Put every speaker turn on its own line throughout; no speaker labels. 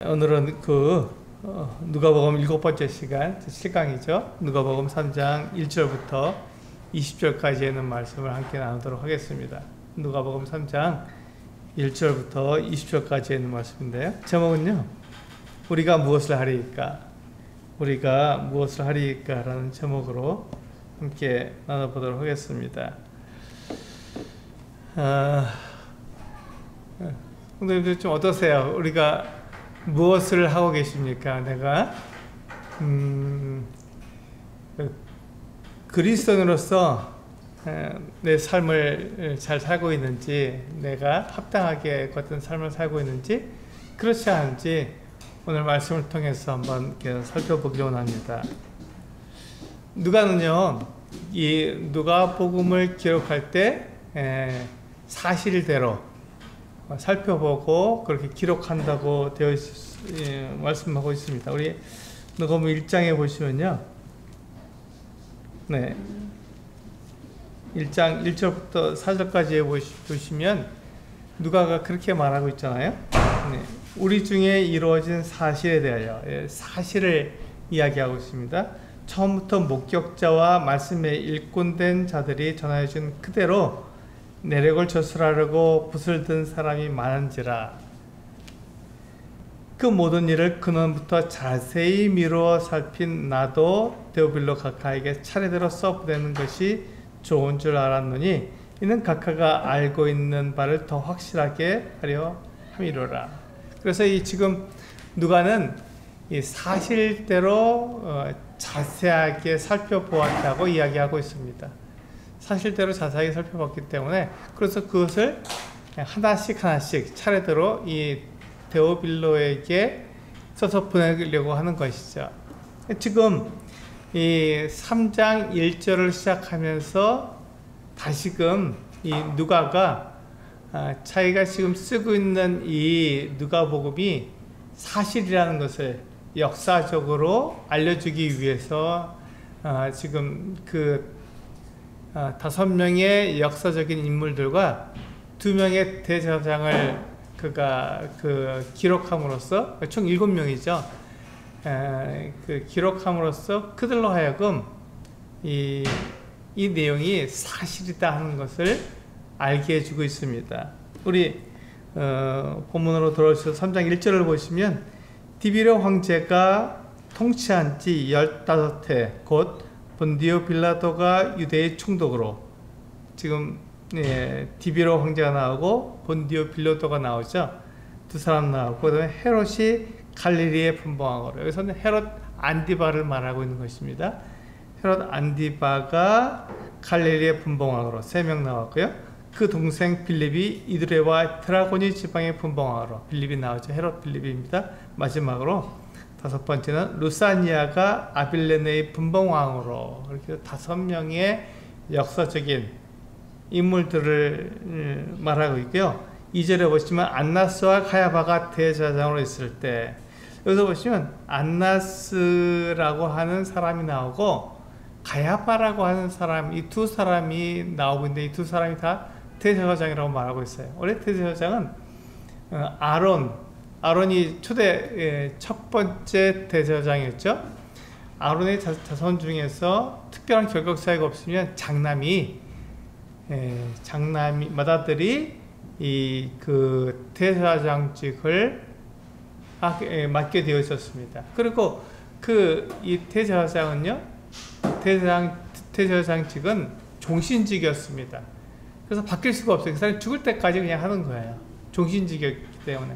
오늘은 누가복음 7번째 시간 7강이죠. 누가복음 3장 1절부터 20절까지의 말씀을 함께 나누도록 하겠습니다. 누가복음 3장 1절부터 20절까지의 말씀인데요. 제목은요, 우리가 무엇을 하리이까? 우리가 무엇을 하리이까? 라는 제목으로 함께 나눠보도록 하겠습니다. 선생님들 좀 어떠세요? 우리가 무엇을 하고 계십니까? 내가 그리스도인으로서 내 삶을 잘 살고 있는지, 내가 합당하게 어떤 삶을 살고 있는지, 그렇지 않은지 오늘 말씀을 통해서 한번 이렇게 살펴보기로 합니다. 누가는요, 이 누가복음을 기록할 때 사실대로 살펴보고 그렇게 기록한다고 말씀하고 있습니다. 우리 누가복음 1장에 보시면요, 1장 1절부터 4절까지 보시면 누가가 그렇게 말하고 있잖아요. 우리 중에 이루어진 사실에 대하여 사실을 이야기하고 있습니다. 처음부터 목격자와 말씀에 일꾼된 자들이 전하여준 그대로 내력을 저술하려고 붓을 든 사람이 많은지라. 그 모든 일을 근원부터 자세히 미루어 살핀 나도 데오빌로 각하에게 차례대로 써보내는 것이 좋은 줄 알았노니 이는 각하가 알고 있는 바를 더 확실하게 하려 함이로라. 그래서 지금 누가는 이 사실대로 자세하게 살펴보았다고 이야기하고 있습니다. 사실대로 자세하게 살펴봤기 때문에, 그래서 그것을 하나씩 차례대로 이 데오빌로에게 써서 보내려고 하는 것이죠. 지금 이 3장 1절을 시작하면서 다시금 이 누가가 자기가 지금 쓰고 있는 이 누가복음이 사실이라는 것을 역사적으로 알려주기 위해서 지금 5명의 역사적인 인물들과 2명의 대제사장을 그가 기록함으로써, 총 7명이죠. 기록함으로써 그들로 하여금 이 내용이 사실이다 하는 것을 알게 해주고 있습니다. 우리 본문으로 돌아오셔서 3장 1절을 보시면, 디비려 황제가 통치한 지 15해 곧 본디오 빌라도가 유대의 총독으로, 지금 디비로 황제가 나오고 본디오 빌라도가 나오죠. 두 사람 나오고, 그 다음에 헤롯이 갈릴리에 분봉하고, 여기서는 헤롯 안디바를 말하고 있는 것입니다. 헤롯 안디바가 갈릴리에 분봉하고 3명 나왔고요. 그 동생 빌립이 이두레와 드라고니 지방에 분봉하고, 빌립이 나오죠. 헤롯 빌립입니다. 마지막으로 5번째는 루사니아가 아빌레네의 분봉왕으로, 이렇게 5명의 역사적인 인물들을 말하고 있고요. 2절에 보시면 안나스와 가야바가 대제사장으로 있을 때, 여기서 보시면 안나스라고 하는 사람이 나오고 가야바라고 하는 사람, 이 두 사람이 나오고 있는데, 이 두 사람이 다 대제사장이라고 말하고 있어요. 원래 대제사장은 아론이 초대 첫 번째 대제사장이었죠. 아론의 자손 중에서 특별한 결격 사유가 없으면 장남이 맏아들이 대제사장직을 맡게 되어 있었습니다. 그리고 이 대제사장은요, 대제사장직은 종신직이었습니다. 그래서 바뀔 수가 없어요. 그 사람이 죽을 때까지 그냥 하는 거예요. 종신직이었기 때문에.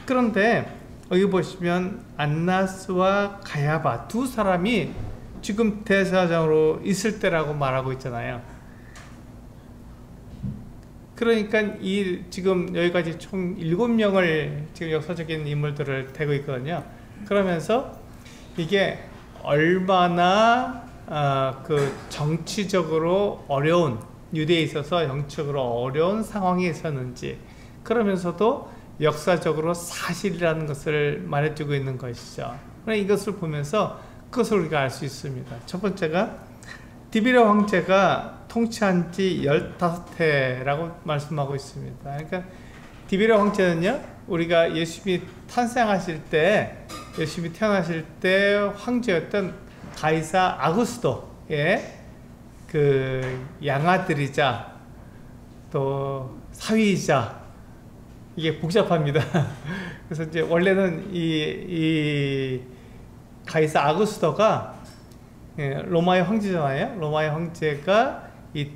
그런데 여기 보시면 안나스와 가야바 두 사람이 지금 대제사장으로 있을 때라고 말하고 있잖아요. 그러니까 지금 여기까지 총 7명을 지금 역사적인 인물들을 대고 있거든요. 그러면서 이게 얼마나 정치적으로 어려운, 유대에 있어서 정치적으로 어려운 상황에 있었는지, 그러면서도 역사적으로 사실이라는 것을 말해주고 있는 것이죠. 이것을 보면서 그것을 우리가 알 수 있습니다. 첫 번째가 디비려 황제가 통치한 지 15해라고 말씀하고 있습니다. 그러니까 디비려 황제는요, 우리가 예수님이 탄생하실 때, 예수님이 태어나실 때 황제였던 가이사 아구스도의 그 양아들이자 또 사위이자, 이게 복잡합니다. 그래서 이제 원래는 이 가이사 아구스도가 로마의 황제잖아요. 로마의 황제가 이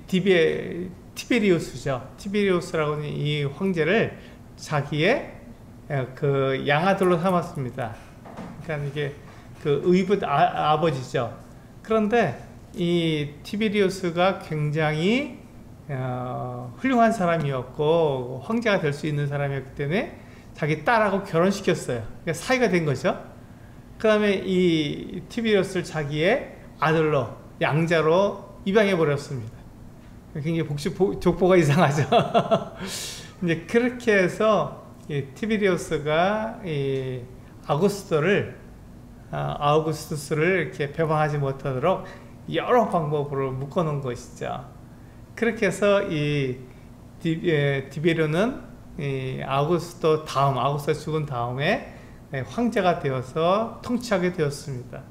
티베리우스죠. 티베리우스라고 하는 이 황제를 자기의 그 양아들로 삼았습니다. 그러니까 이게 그 의붓 아버지죠. 그런데 이 티베리우스가 굉장히 훌륭한 사람이었고 황제가 될 수 있는 사람이었기 때문에 자기 딸하고 결혼시켰어요. 그러니까 사이가 된 거죠. 그 다음에 이 티베리우스를 자기의 아들로, 양자로 입양해 버렸습니다. 굉장히 족보가 이상하죠. 이제 그렇게 해서 이 티베리우스가 이 아우구스투스를 이렇게 배반하지 못하도록 여러 방법으로 묶어놓은 것이죠. 그렇게 해서 이 디베료는 이 아우구스토가 죽은 다음에 황제가 되어서 통치하게 되었습니다.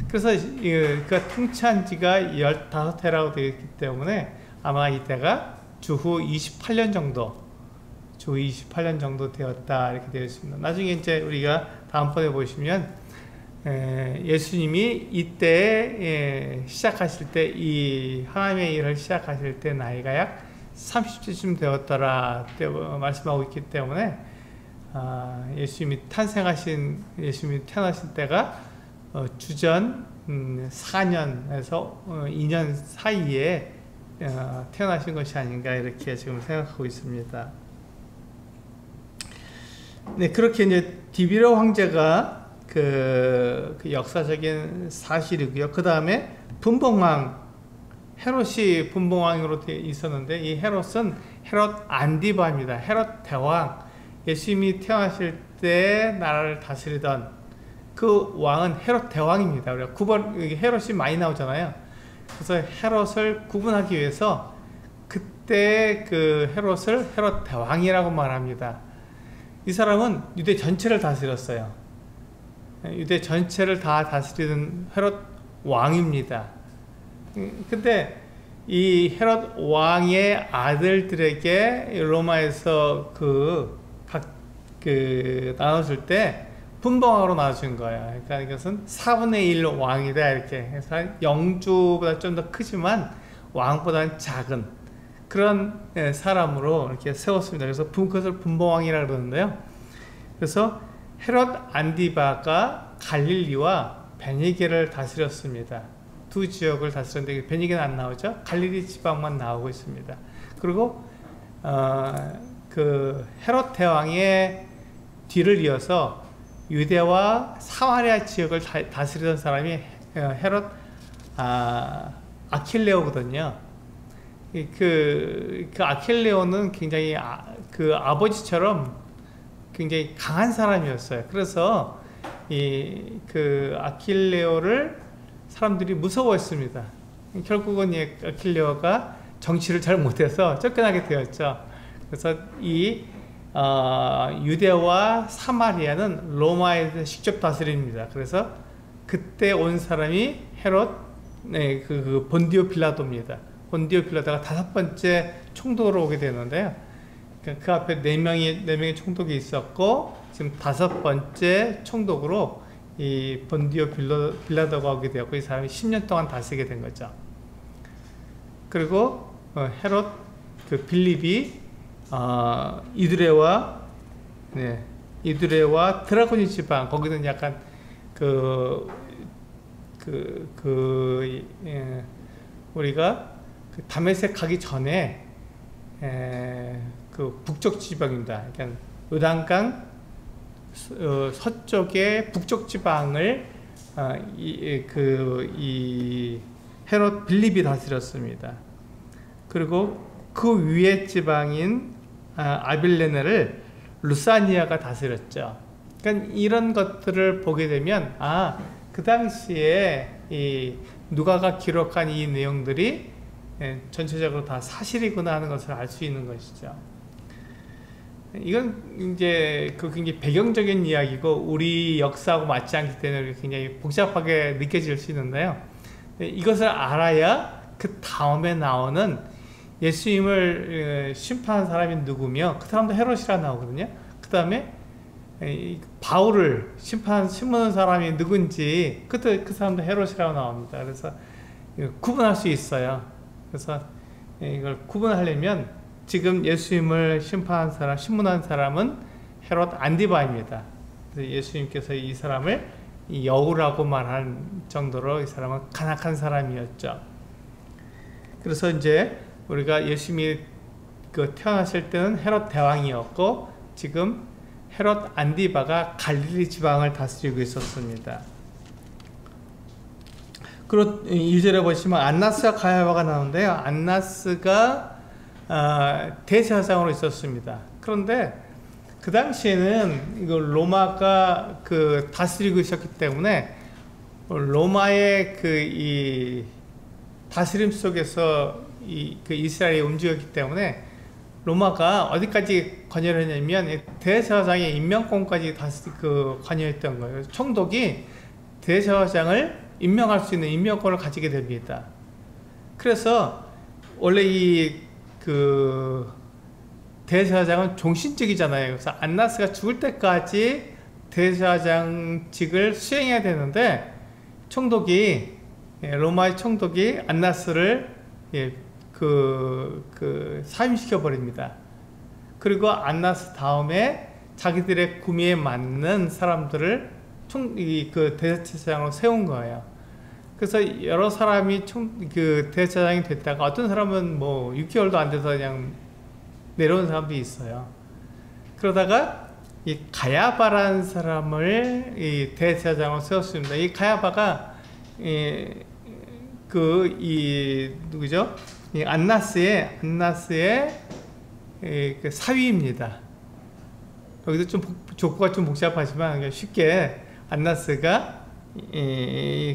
그래서 그가 통치한 지가 15해라고 되어 있기 때문에 아마 이때가 주후 28년 정도 되었다, 이렇게 되어 있습니다. 나중에 이제 우리가 다음번에 보시면 예수님이 이때 시작하실 때, 이 하나님의 일을 시작하실 때 나이가 약 30세쯤 되었더라 말씀하고 있기 때문에 예수님이 태어나신 때가 주전 4년에서 2년 사이에 태어나신 것이 아닌가, 이렇게 지금 생각하고 있습니다. 네, 그렇게 이제 디베료 황제가 그 역사적인 사실이고요. 그 다음에 헤롯이 분봉왕으로 있었는데, 이 헤롯은 헤롯 안디바입니다. 헤롯 대왕, 예수님이 태어나실 때 나라를 다스리던 그 왕은 헤롯 대왕입니다. 우리가 헤롯이 많이 나오잖아요. 그래서 헤롯을 구분하기 위해서 그때 그 헤롯을 헤롯 대왕이라고 말합니다. 이 사람은 유대 전체를 다스렸어요. 유대 전체를 다 다스리는 헤롯 왕입니다. 근데 이 헤롯 왕의 아들들에게 로마에서 나눠줄 때 분봉왕으로 나눠준 거예요. 그러니까 이것은 4분의 1 왕이다, 이렇게 해서 영주보다 좀 더 크지만 왕보다는 작은 그런 사람으로 이렇게 세웠습니다. 그래서 그것을 분봉왕이라고 그러는데요. 그래서 헤롯 안디바가 갈릴리와 베니게를 다스렸습니다. 두 지역을 다스렸는데 베니게는 안 나오죠. 갈릴리 지방만 나오고 있습니다. 그리고 그 헤롯 대왕의 뒤를 이어서 유대와 사마리아 지역을 다스리던 사람이 헤롯 아킬레오거든요. 그 아킬레오는 굉장히 그 아버지처럼 굉장히 강한 사람이었어요. 그래서 그 아킬레오를 사람들이 무서워했습니다. 결국은 아킬레오가 정치를 잘 못해서 쫓겨나게 되었죠. 그래서 유대와 사마리아는 로마에서 직접 다스립니다. 그래서 그때 온 사람이 헤롯, 본디오 빌라도입니다. 본디오 빌라도가 5번째 총독으로 오게 되는데요. 그 앞에 4명의 총독이 있었고, 지금 5번째 총독으로 이 본디오 빌라도가 오게 되었고, 이 사람이 10년 동안 다스리게 된 거죠. 그리고 헤롯 빌립이 이두레와 드라고니 지방, 거기는 약간 우리가 다메섹 가기 전에 그 북쪽 지방입니다. 그러니까 요단강 서쪽의 북쪽 지방을 이 헤롯 빌립이 다스렸습니다. 그리고 그 위에 지방인 아빌레네를 루사니아가 다스렸죠. 그러니까 이런 것들을 보게 되면 그 당시에 이 누가가 기록한 이 내용들이 전체적으로 다 사실이구나 하는 것을 알 수 있는 것이죠. 이건 이제 그 굉장히 배경적인 이야기고 우리 역사하고 맞지 않기 때문에 굉장히 복잡하게 느껴질 수 있는데요. 이것을 알아야 그 다음에 나오는 예수님을 심판한 사람이 누구며 그 사람도 헤롯이라 나오거든요. 그 다음에 바울을 심문한 사람이 누군지 그때 그 사람도 헤롯이라고 나옵니다. 그래서 구분할 수 있어요. 그래서 이걸 구분하려면 지금 예수님을 심문한 사람은 헤롯 안디바입니다. 그래서 예수님께서 이 사람을 여우라고 말한 정도로 이 사람은 간악한 사람이었죠. 그래서 이제 우리가 예수님이 태어났을 때는 헤롯 대왕이었고 지금 헤롯 안디바가 갈릴리 지방을 다스리고 있었습니다. 그리고 2절에 보시면 안나스와 가야바가 나오는데요. 안나스가 대제사장으로 있었습니다. 그런데 그 당시에는 이거 로마가 다스리고 있었기 때문에 로마의 이 다스림 속에서 이스라엘이 움직였기 때문에 로마가 어디까지 관여를 했냐면 대제사장의 임명권까지 관여했던 거예요. 총독이 대제사장을 임명할 수 있는 임명권을 가지게 됩니다. 그래서 원래 대제사장은 종신직이잖아요. 그래서 안나스가 죽을 때까지 대제사장직을 수행해야 되는데 로마의 총독이 안나스를 사임시켜 버립니다. 그리고 안나스 다음에 자기들의 구미에 맞는 사람들을 대제사장으로 세운 거예요. 그래서 여러 사람이 대제사장이 됐다가 어떤 사람은 뭐 6개월도 안 돼서 그냥 내려온 사람도 있어요. 그러다가 이 가야바라는 사람을 대제사장으로 세웠습니다. 이 가야바가 누구죠? 이 안나스의 사위입니다. 여기도 좀 족보가 좀 복잡하지만 쉽게 안나스가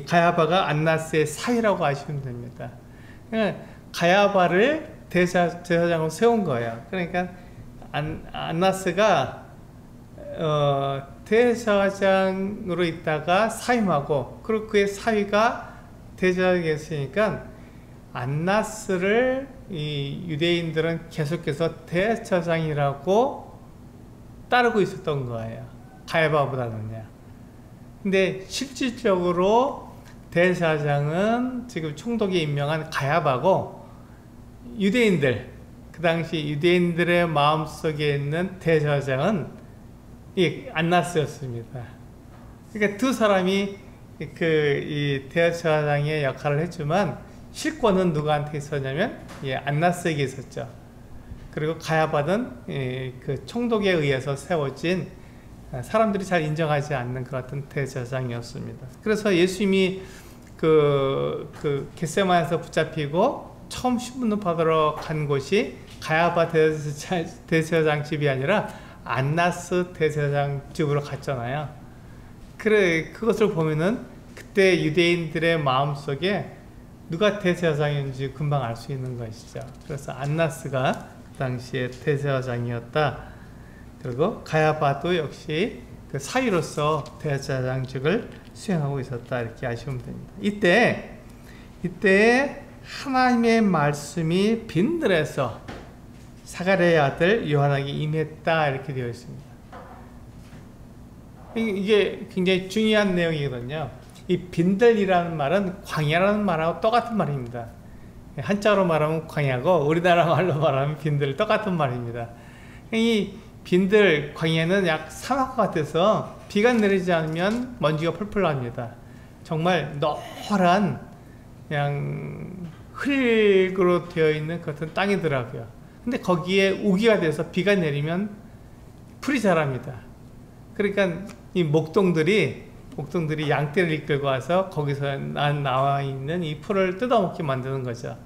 가야바가 안나스의 사위라고 아시면 됩니다. 가야바를 대제사장으로 세운 거예요. 그러니까 안나스가 대제사장으로 있다가 사임하고 그리고 그의 사위가 대제사장이 됐으니까 안나스를 유대인들은 계속해서 대제사장이라고 따르고 있었던 거예요. 가야바보다는요. 근데 실질적으로 대제사장은 지금 총독이 임명한 가야바고 유대인들, 그 당시 유대인들의 마음속에 있는 대제사장은 이 안나스였습니다. 그러니까 두 사람이 이 대제사장의 역할을 했지만 실권은 누구한테 있었냐면 안나스에게 있었죠. 그리고 가야바는 그 총독에 의해서 세워진 사람들이 잘 인정하지 않는 그런 대제사장이었습니다. 그래서 예수님이 겟세마네에서 붙잡히고 처음 신문을 받으러 간 곳이 가야바 대제사장 집이 아니라 안나스 대제사장 집으로 갔잖아요. 그것을 보면은 그때 유대인들의 마음속에 누가 대제사장인지 금방 알 수 있는 것이죠. 그래서 안나스가 그 당시에 대제사장이었다. 그리고 가야바도 역시 그 사위로서 대제사장직을 수행하고 있었다. 이렇게 아시면 됩니다. 이때 하나님의 말씀이 빈들에서 사가랴의 아들 요한에게 임했다. 이렇게 되어 있습니다. 이게 굉장히 중요한 내용이거든요. 이 빈들이라는 말은 광야라는 말하고 똑같은 말입니다. 한자로 말하면 광야고 우리나라 말로 말하면 빈들 똑같은 말입니다. 이 빈들 광야는 약 사막 같아서 비가 내리지 않으면 먼지가 펄펄 납니다. 정말 노란 그냥 흙으로 되어 있는 그런 땅이더라고요. 근데 거기에 우기가 돼서 비가 내리면 풀이 자랍니다. 그러니까 이 목동들이 양떼를 이끌고 와서 거기서 나와 있는 이 풀을 뜯어먹게 만드는 거죠.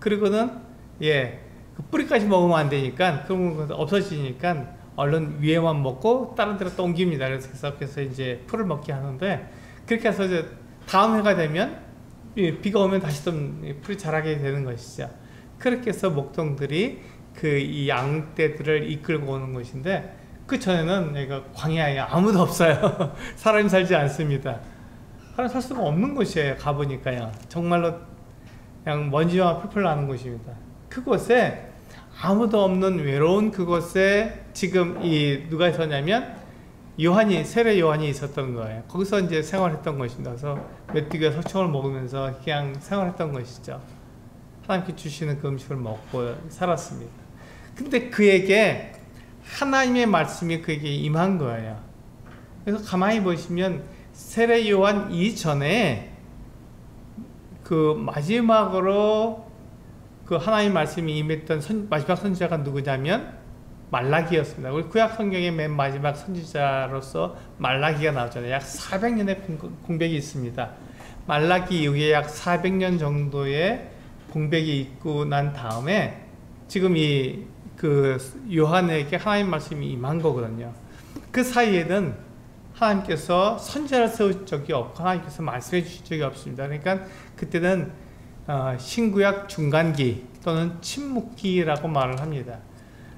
그리고는 그 뿌리까지 먹으면 안 되니까 그러면 없어지니까 얼른 위에만 먹고 다른 데로 또 옮깁니다. 그래서 이제 풀을 먹게 하는데 그렇게 해서 이제 다음 해가 되면 비가 오면 다시 또 풀이 자라게 되는 것이죠. 그렇게 해서 목동들이 그 이 양떼들을 이끌고 오는 곳인데, 그 전에는 여기가 광야에 아무도 없어요. 사람이 살지 않습니다. 사람 살 수가 없는 곳이에요. 가보니까요. 정말로 그냥 먼지와 풀풀 나는 곳입니다. 그곳에 아무도 없는 외로운 그곳에 지금 이 누가 있었냐면 요한이, 세례 요한이 있었던 거예요. 거기서 이제 생활했던 것입니다. 그래서 메뚜기와 석청을 먹으면서 그냥 생활했던 것이죠. 하나님께 주시는 그 음식을 먹고 살았습니다. 근데 그에게 하나님의 말씀이 그에게 임한 거예요. 그래서 가만히 보시면 세례 요한 이전에 그 마지막으로 그 하나님 말씀이 임했던 마지막 선지자가 누구냐면 말라기였습니다. 우리 구약 성경의 맨 마지막 선지자로서 말라기가 나오잖아요. 약 400년의 공백이 있습니다. 말라기 이후에 약 400년 정도의 공백이 있고 난 다음에 지금 이 그 요한에게 하나님 말씀이 임한 거거든요. 그 사이에는 하나님께서 선지자를 세우신 적이 없고 하나님께서 말씀해 주신 적이 없습니다. 그러니까 그때는 신구약 중간기 또는 침묵기라고 말을 합니다.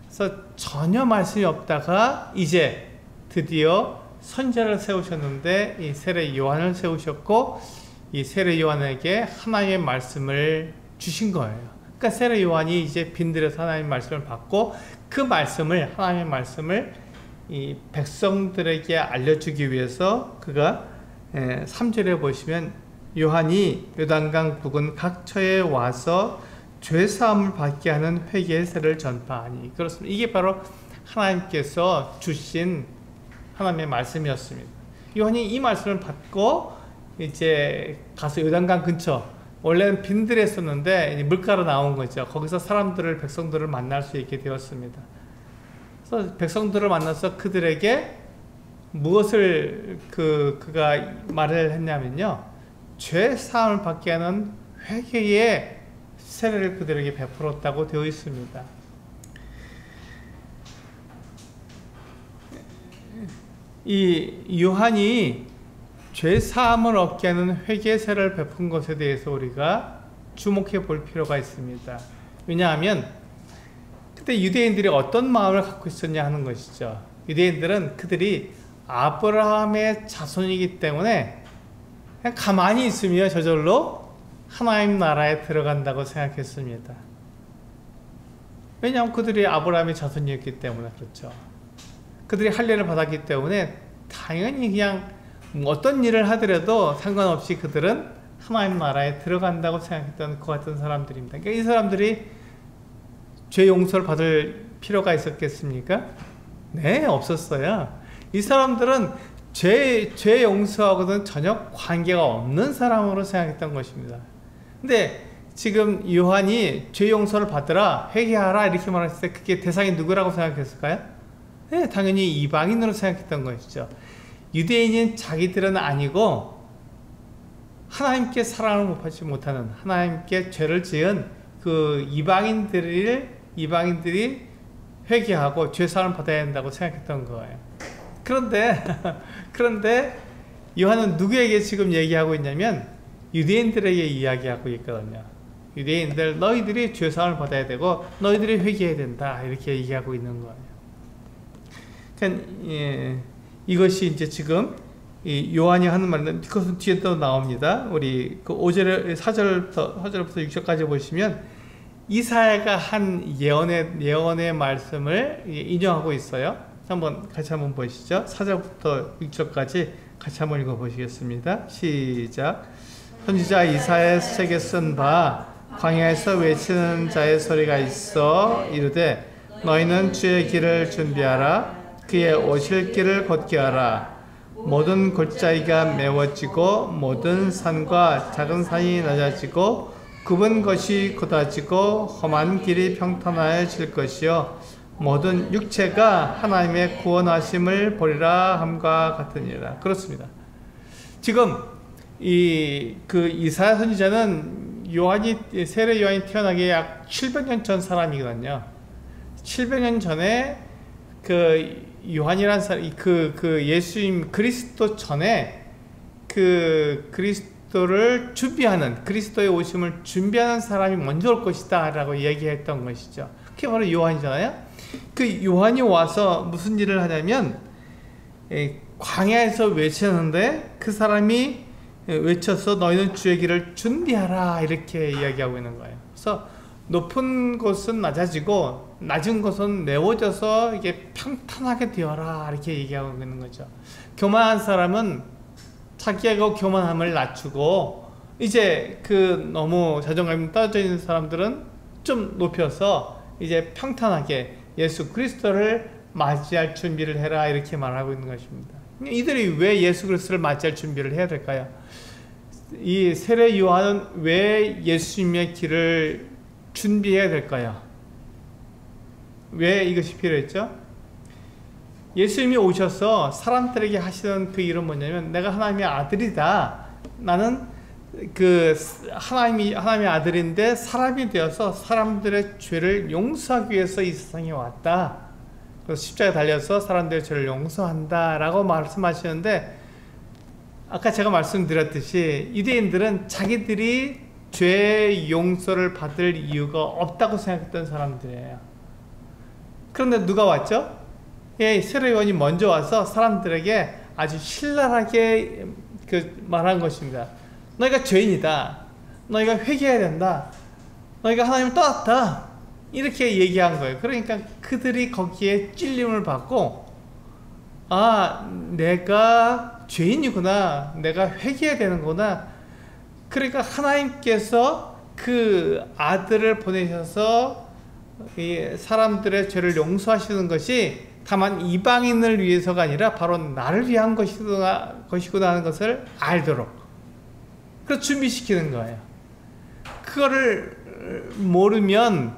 그래서 전혀 말씀이 없다가 이제 드디어 선지자를 세우셨는데 이 세례 요한을 세우셨고 이 세례 요한에게 하나님의 말씀을 주신 거예요. 그러니까 세례 요한이 이제 빈들에서 하나님의 말씀을 받고 그 말씀을, 하나님의 말씀을 이 백성들에게 알려주기 위해서 그가 3절에 보시면 요한이 요단강 부근 각처에 와서 죄사함을 받게 하는 회개의 세를 전파하니. 그렇습니다. 이게 바로 하나님께서 주신 하나님의 말씀이었습니다. 요한이 이 말씀을 받고 이제 가서 요단강 근처, 원래는 빈들에 있었는데 물가로 나온 거죠. 거기서 사람들을, 백성들을 만날 수 있게 되었습니다. 그래서 백성들을 만나서 그들에게 무엇을 그가 말을 했냐면요, 죄 사함을 받게 하는 회개의 세례를 그들에게 베풀었다고 되어 있습니다. 이 요한이 죄 사함을 얻게 하는 회개의 세례를 베푼 것에 대해서 우리가 주목해 볼 필요가 있습니다. 왜냐하면 그때 유대인들이 어떤 마음을 갖고 있었냐 하는 것이죠. 유대인들은 그들이 아브라함의 자손이기 때문에 그냥 가만히 있으며 저절로 하나님 나라에 들어간다고 생각했습니다. 왜냐하면 그들이 아브라함의 자손이었기 때문에 그렇죠. 그들이 할례를 받았기 때문에 당연히 그냥 어떤 일을 하더라도 상관없이 그들은 하나님 나라에 들어간다고 생각했던 그 같은 사람들입니다. 그러니까 이 사람들이 죄 용서를 받을 필요가 있었겠습니까? 네, 없었어요. 이 사람들은 죄 용서하고는 전혀 관계가 없는 사람으로 생각했던 것입니다. 근데 지금 요한이 죄 용서를 받으라, 회개하라 이렇게 말했을 때 그게 대상이 누구라고 생각했을까요? 네, 당연히 이방인으로 생각했던 것이죠. 유대인인 자기들은 아니고 하나님께 사랑을 못 받지 못하는, 하나님께 죄를 지은 그 이방인들이 회개하고 죄사함을 받아야 한다고 생각했던 거예요. 그런데 요한은 누구에게 지금 얘기하고 있냐면 유대인들에게 이야기하고 있거든요. 유대인들, 너희들이 죄사함을 받아야 되고 너희들이 회개해야 된다 이렇게 얘기하고 있는 거예요. 그러니까 이것이 이제 지금 이 요한이 하는 말인데 그것은 뒤에 또 나옵니다. 우리 그 5절에 4절부터 6절까지 보시면 이사야가 한 예언의 말씀을 인용하고 있어요. 같이 한번 보시죠. 4절부터 6절까지 같이 한번 읽어 보시겠습니다. 시작. 선지자 이사야에게 쓴 바 광야에서 외치는 자의 소리가 있어 이르되 너희는 주의 길을 준비하라. 그의 오실 길을 걷게 하라. 모든 골짜기가 메워지고 모든 산과 작은 산이 낮아지고 굽은 것이 곧아지고 험한 길이 평탄하여질 것이요 모든 육체가 하나님의 구원하심을 보리라 함과 같으니라. 그렇습니다. 지금 그 이사야 선지자는 세례 요한이 태어나기 약 700년 전 사람이거든요. 700년 전에 그 요한이라는 사람, 예수님 그리스도 전에 그리스도를 준비하는, 그리스도의 오심을 준비하는 사람이 먼저 올 것이다 라고 얘기했던 것이죠. 그게 바로 요한이잖아요. 그 요한이 와서 무슨 일을 하냐면 광야에서 외쳤는데 그 사람이 외쳐서 너희는 주의 길을 준비하라 이렇게 이야기하고 있는 거예요. 그래서 높은 곳은 낮아지고 낮은 곳은 메워져서 이게 평탄하게 되어라 이렇게 얘기하고 있는 거죠. 교만한 사람은 자기가 교만함을 낮추고 이제 그 너무 자존감이 떨어져 있는 사람들은 좀 높여서 이제 평탄하게 예수 그리스도를 맞이할 준비를 해라 이렇게 말하고 있는 것입니다. 이들이 왜 예수 그리스도를 맞이할 준비를 해야 될까요? 이 세례 요한은 왜 예수님의 길을 준비해야 될까요? 왜 이것이 필요했죠? 예수님이 오셔서 사람들에게 하시는 그 일은 뭐냐면 내가 하나님의 아들이다. 나는 그 하나님의 아들인데 사람이 되어서 사람들의 죄를 용서하기 위해서 이 세상에 왔다. 그래서 십자가에 달려서 사람들의 죄를 용서한다 라고 말씀하시는데, 아까 제가 말씀드렸듯이 유대인들은 자기들이 죄 용서를 받을 이유가 없다고 생각했던 사람들이에요. 그런데 누가 왔죠? 세례 요한이 먼저 와서 사람들에게 아주 신랄하게 말한 것입니다. 너희가 죄인이다. 너희가 회개해야 된다. 너희가 하나님을 떠났다. 이렇게 얘기한 거예요. 그러니까 그들이 거기에 찔림을 받고, 아, 내가 죄인이구나. 내가 회개해야 되는구나. 그러니까 하나님께서 그 아들을 보내셔서 이 사람들의 죄를 용서하시는 것이 다만 이방인을 위해서가 아니라 바로 나를 위한 것이구나 하는 것을 알도록 그래서 준비시키는 거예요. 그거를 모르면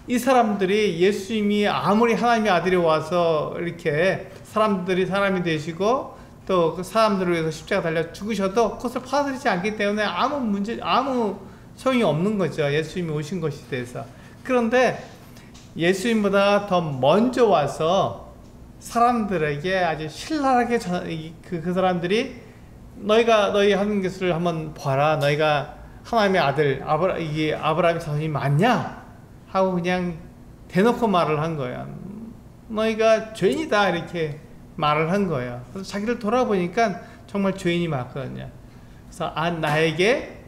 이 사람들이 예수님이 아무리 하나님의 아들이 와서 이렇게 사람이 되시고 또 그 사람들을 위해서 십자가 달려 죽으셔도 그것을 받아들이지 않기 때문에 아무 소용이 없는 거죠. 예수님이 오신 것에 대해서. 그런데 예수님보다 더 먼저 와서 사람들에게 아주 신랄하게 그 사람들이 너희 하는 것을 한번 봐라. 너희가 하나님의 아들 아브라함의 자손이 맞냐? 하고 그냥 대놓고 말을 한 거예요. 너희가 죄인이다 이렇게 말을 한 거예요. 그래서 자기를 돌아보니까 정말 죄인이 맞거든요. 그래서 나에게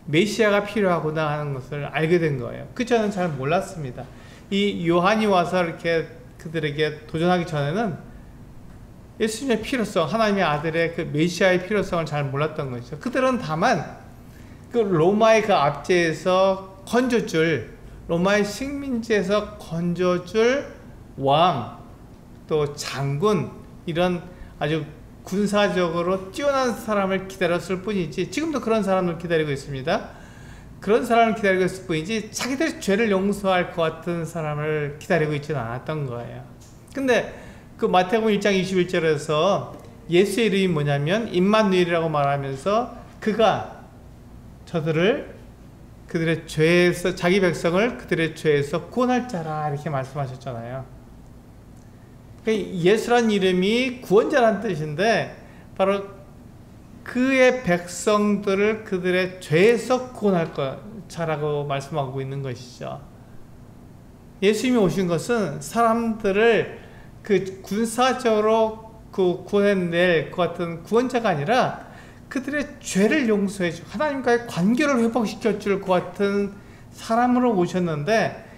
메시아가 필요하구나 하는 것을 알게 된 거예요. 그 전에는 잘 몰랐습니다. 이 요한이 와서 이렇게 그들에게 도전하기 전에는 예수님의 필요성, 하나님의 아들의 그 메시아의 필요성을 잘 몰랐던 것이죠. 그들은 다만 그 로마의 그 압제에서 건져줄, 로마의 식민지에서 건져줄 왕, 또 장군, 이런 아주 군사적으로 뛰어난 사람을 기다렸을 뿐이지, 지금도 그런 사람을 기다리고 있습니다. 그런 사람을 기다리고 있을 뿐이지 자기들의 죄를 용서할 것 같은 사람을 기다리고 있지는 않았던 거예요. 근데 그 마태복음 1장 21절에서 예수의 이름이 뭐냐면 임마누엘이라고 말하면서 그가 그들의 죄에서, 자기 백성을 그들의 죄에서 구원할 자라 이렇게 말씀하셨잖아요. 예수란 이름이 구원자란 뜻인데 바로 그의 백성들을 그들의 죄에서 구원할 자라고 말씀하고 있는 것이죠. 예수님이 오신 것은 사람들을 그 군사적으로 구원해낼 것 같은 구원자가 아니라 그들의 죄를 용서해주고 하나님과의 관계를 회복시켜 줄 것 같은 사람으로 오셨는데,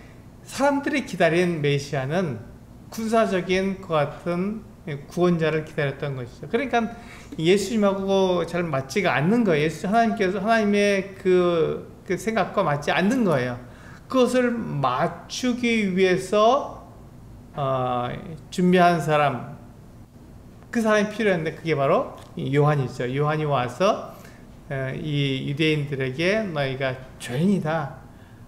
사람들이 기다린 메시아는 군사적인 것 같은 구원자를 기다렸던 것이죠. 그러니까 예수님하고 잘 맞지가 않는 거예요. 하나님의 그 생각과 맞지 않는 거예요. 그것을 맞추기 위해서 준비한 사람, 그 사람이 필요했는데 그게 바로 요한이죠. 요한이 와서 이 유대인들에게 너희가 죄인이다.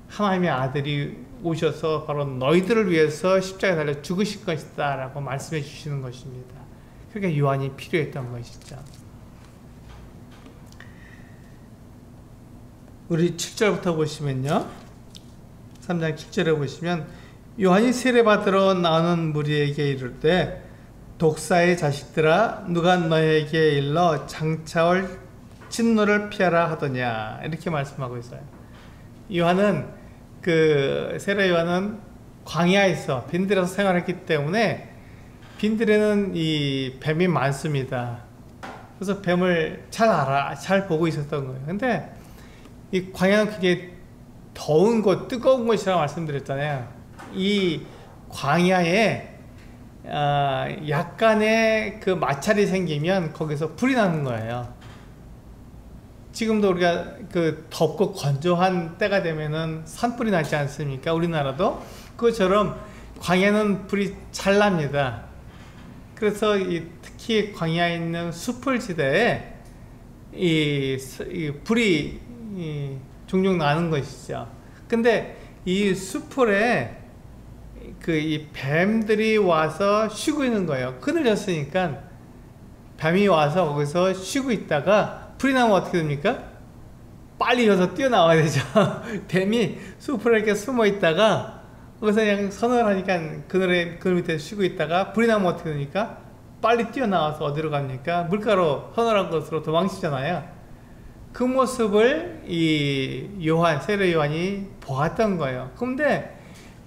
하나님의 아들이 오셔서 바로 너희들을 위해서 십자가에 달려 죽으실 것이다 라고 말씀해 주시는 것입니다. 그러니까 요한이 필요했던 것이죠. 우리 7절부터 보시면요, 3장 7절에 보시면 요한이 세례받으러 나오는 무리에게 이르되 독사의 자식들아 누가 너에게 일러 장차올 진노를 피하라 하더냐 이렇게 말씀하고 있어요. 세례 요한은 광야에서 빈들에서 생활했기 때문에 빈들에는 이 뱀이 많습니다. 그래서 뱀을 잘 보고 있었던 거예요. 근데 이 광야는 굉장히 더운 곳, 뜨거운 곳이라고 말씀드렸잖아요. 이 광야에 약간의 그 마찰이 생기면 거기서 불이 나는 거예요. 지금도 우리가 그 덥고 건조한 때가 되면은 산불이 나지 않습니까? 우리나라도 그것처럼 광야는 불이 잘 납니다. 그래서 특히 광야에 있는 숲을지대에 이 불이 종종 나는 것이죠. 근데 이 숲을에 이 뱀들이 와서 쉬고 있는 거예요. 그늘졌으니까 뱀이 와서 거기서 쉬고 있다가 불이 나면 어떻게 됩니까? 빨리 여기서 뛰어나와야 되죠. 뱀이 숲을에 이렇게 숨어 있다가 거기서 그냥 서늘하니까 그늘 밑에 쉬고 있다가 불이 나면 어떻게 됩니까? 빨리 뛰어나와서 어디로 갑니까? 물가로 서늘한 곳으로 도망치잖아요. 그 모습을 이 세례 요한이 보았던 거예요. 그런데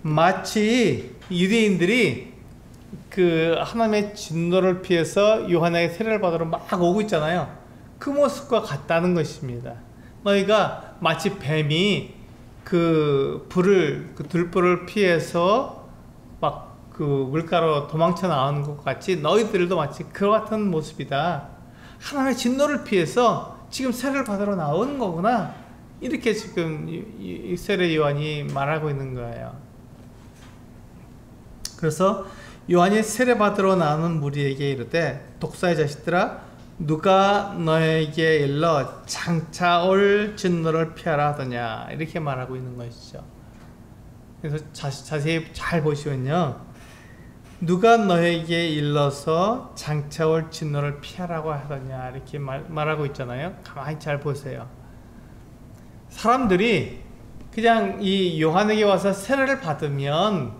마치 유대인들이 그 하나님의 진노를 피해서 요한에게 세례를 받으러 막 오고 있잖아요. 그 모습과 같다는 것입니다. 너희가 마치 뱀이 그 들불을 피해서 막 그 물가로 도망쳐 나오는 것 같이 너희들도 마치 그와 같은 모습이다. 하나님의 진노를 피해서 지금 세례를 받으러 나오는 거구나. 이렇게 지금 이 세례 요한이 말하고 있는 거예요. 그래서 요한이 세례 받으러 나오는 무리에게 이르되 독사의 자식들아 누가 너에게 일러 장차 올 진노를 피하라 하더냐, 이렇게 말하고 있는 것이죠. 그래서 자세히 잘 보시면요, 누가 너에게 일러서 장차 올 진노를 피하라고 하더냐, 이렇게 말하고 있잖아요. 가만히 잘 보세요. 사람들이 그냥 이 요한에게 와서 세례를 받으면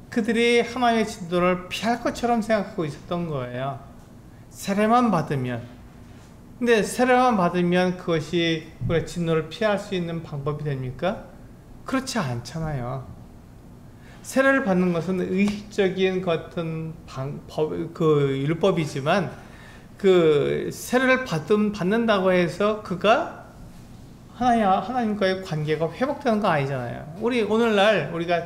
그들이 하나님의 진노를 피할 것처럼 생각하고 있었던 거예요. 세례만 받으면. 근데 세례만 받으면 그것이 우리가 진노를 피할 수 있는 방법이 됩니까? 그렇지 않잖아요. 세례를 받는 것은 의식적인 같은 율법이지만 그 세례를 받는다고 해서 그가 하나님과의 관계가 회복되는 거 아니잖아요. 오늘날 우리가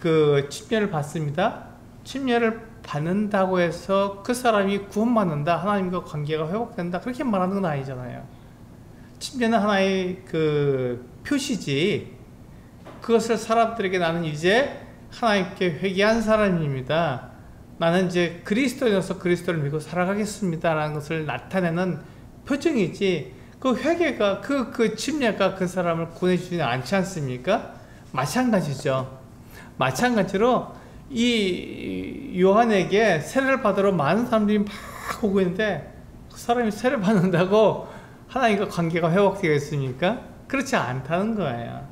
그 침례를 받습니다. 침례를 받는다고 해서 그 사람이 구원받는다, 하나님과 관계가 회복된다, 그렇게 말하는 건 아니잖아요. 침례는 하나의 그 표시지, 그것을 사람들에게 나는 이제 하나님께 회개한 사람입니다, 나는 이제 그리스도인으로서 그리스도를 믿고 살아가겠습니다 라는 것을 나타내는 표정이지, 그 회개가 그 침례가 그 사람을 구원해주지 않지 않습니까? 마찬가지죠. 마찬가지로 이 요한에게 세례를 받으러 많은 사람들이 막 오고 있는데 그 사람이 세례 받는다고 하나님과 관계가 회복되겠습니까? 그렇지 않다는 거예요.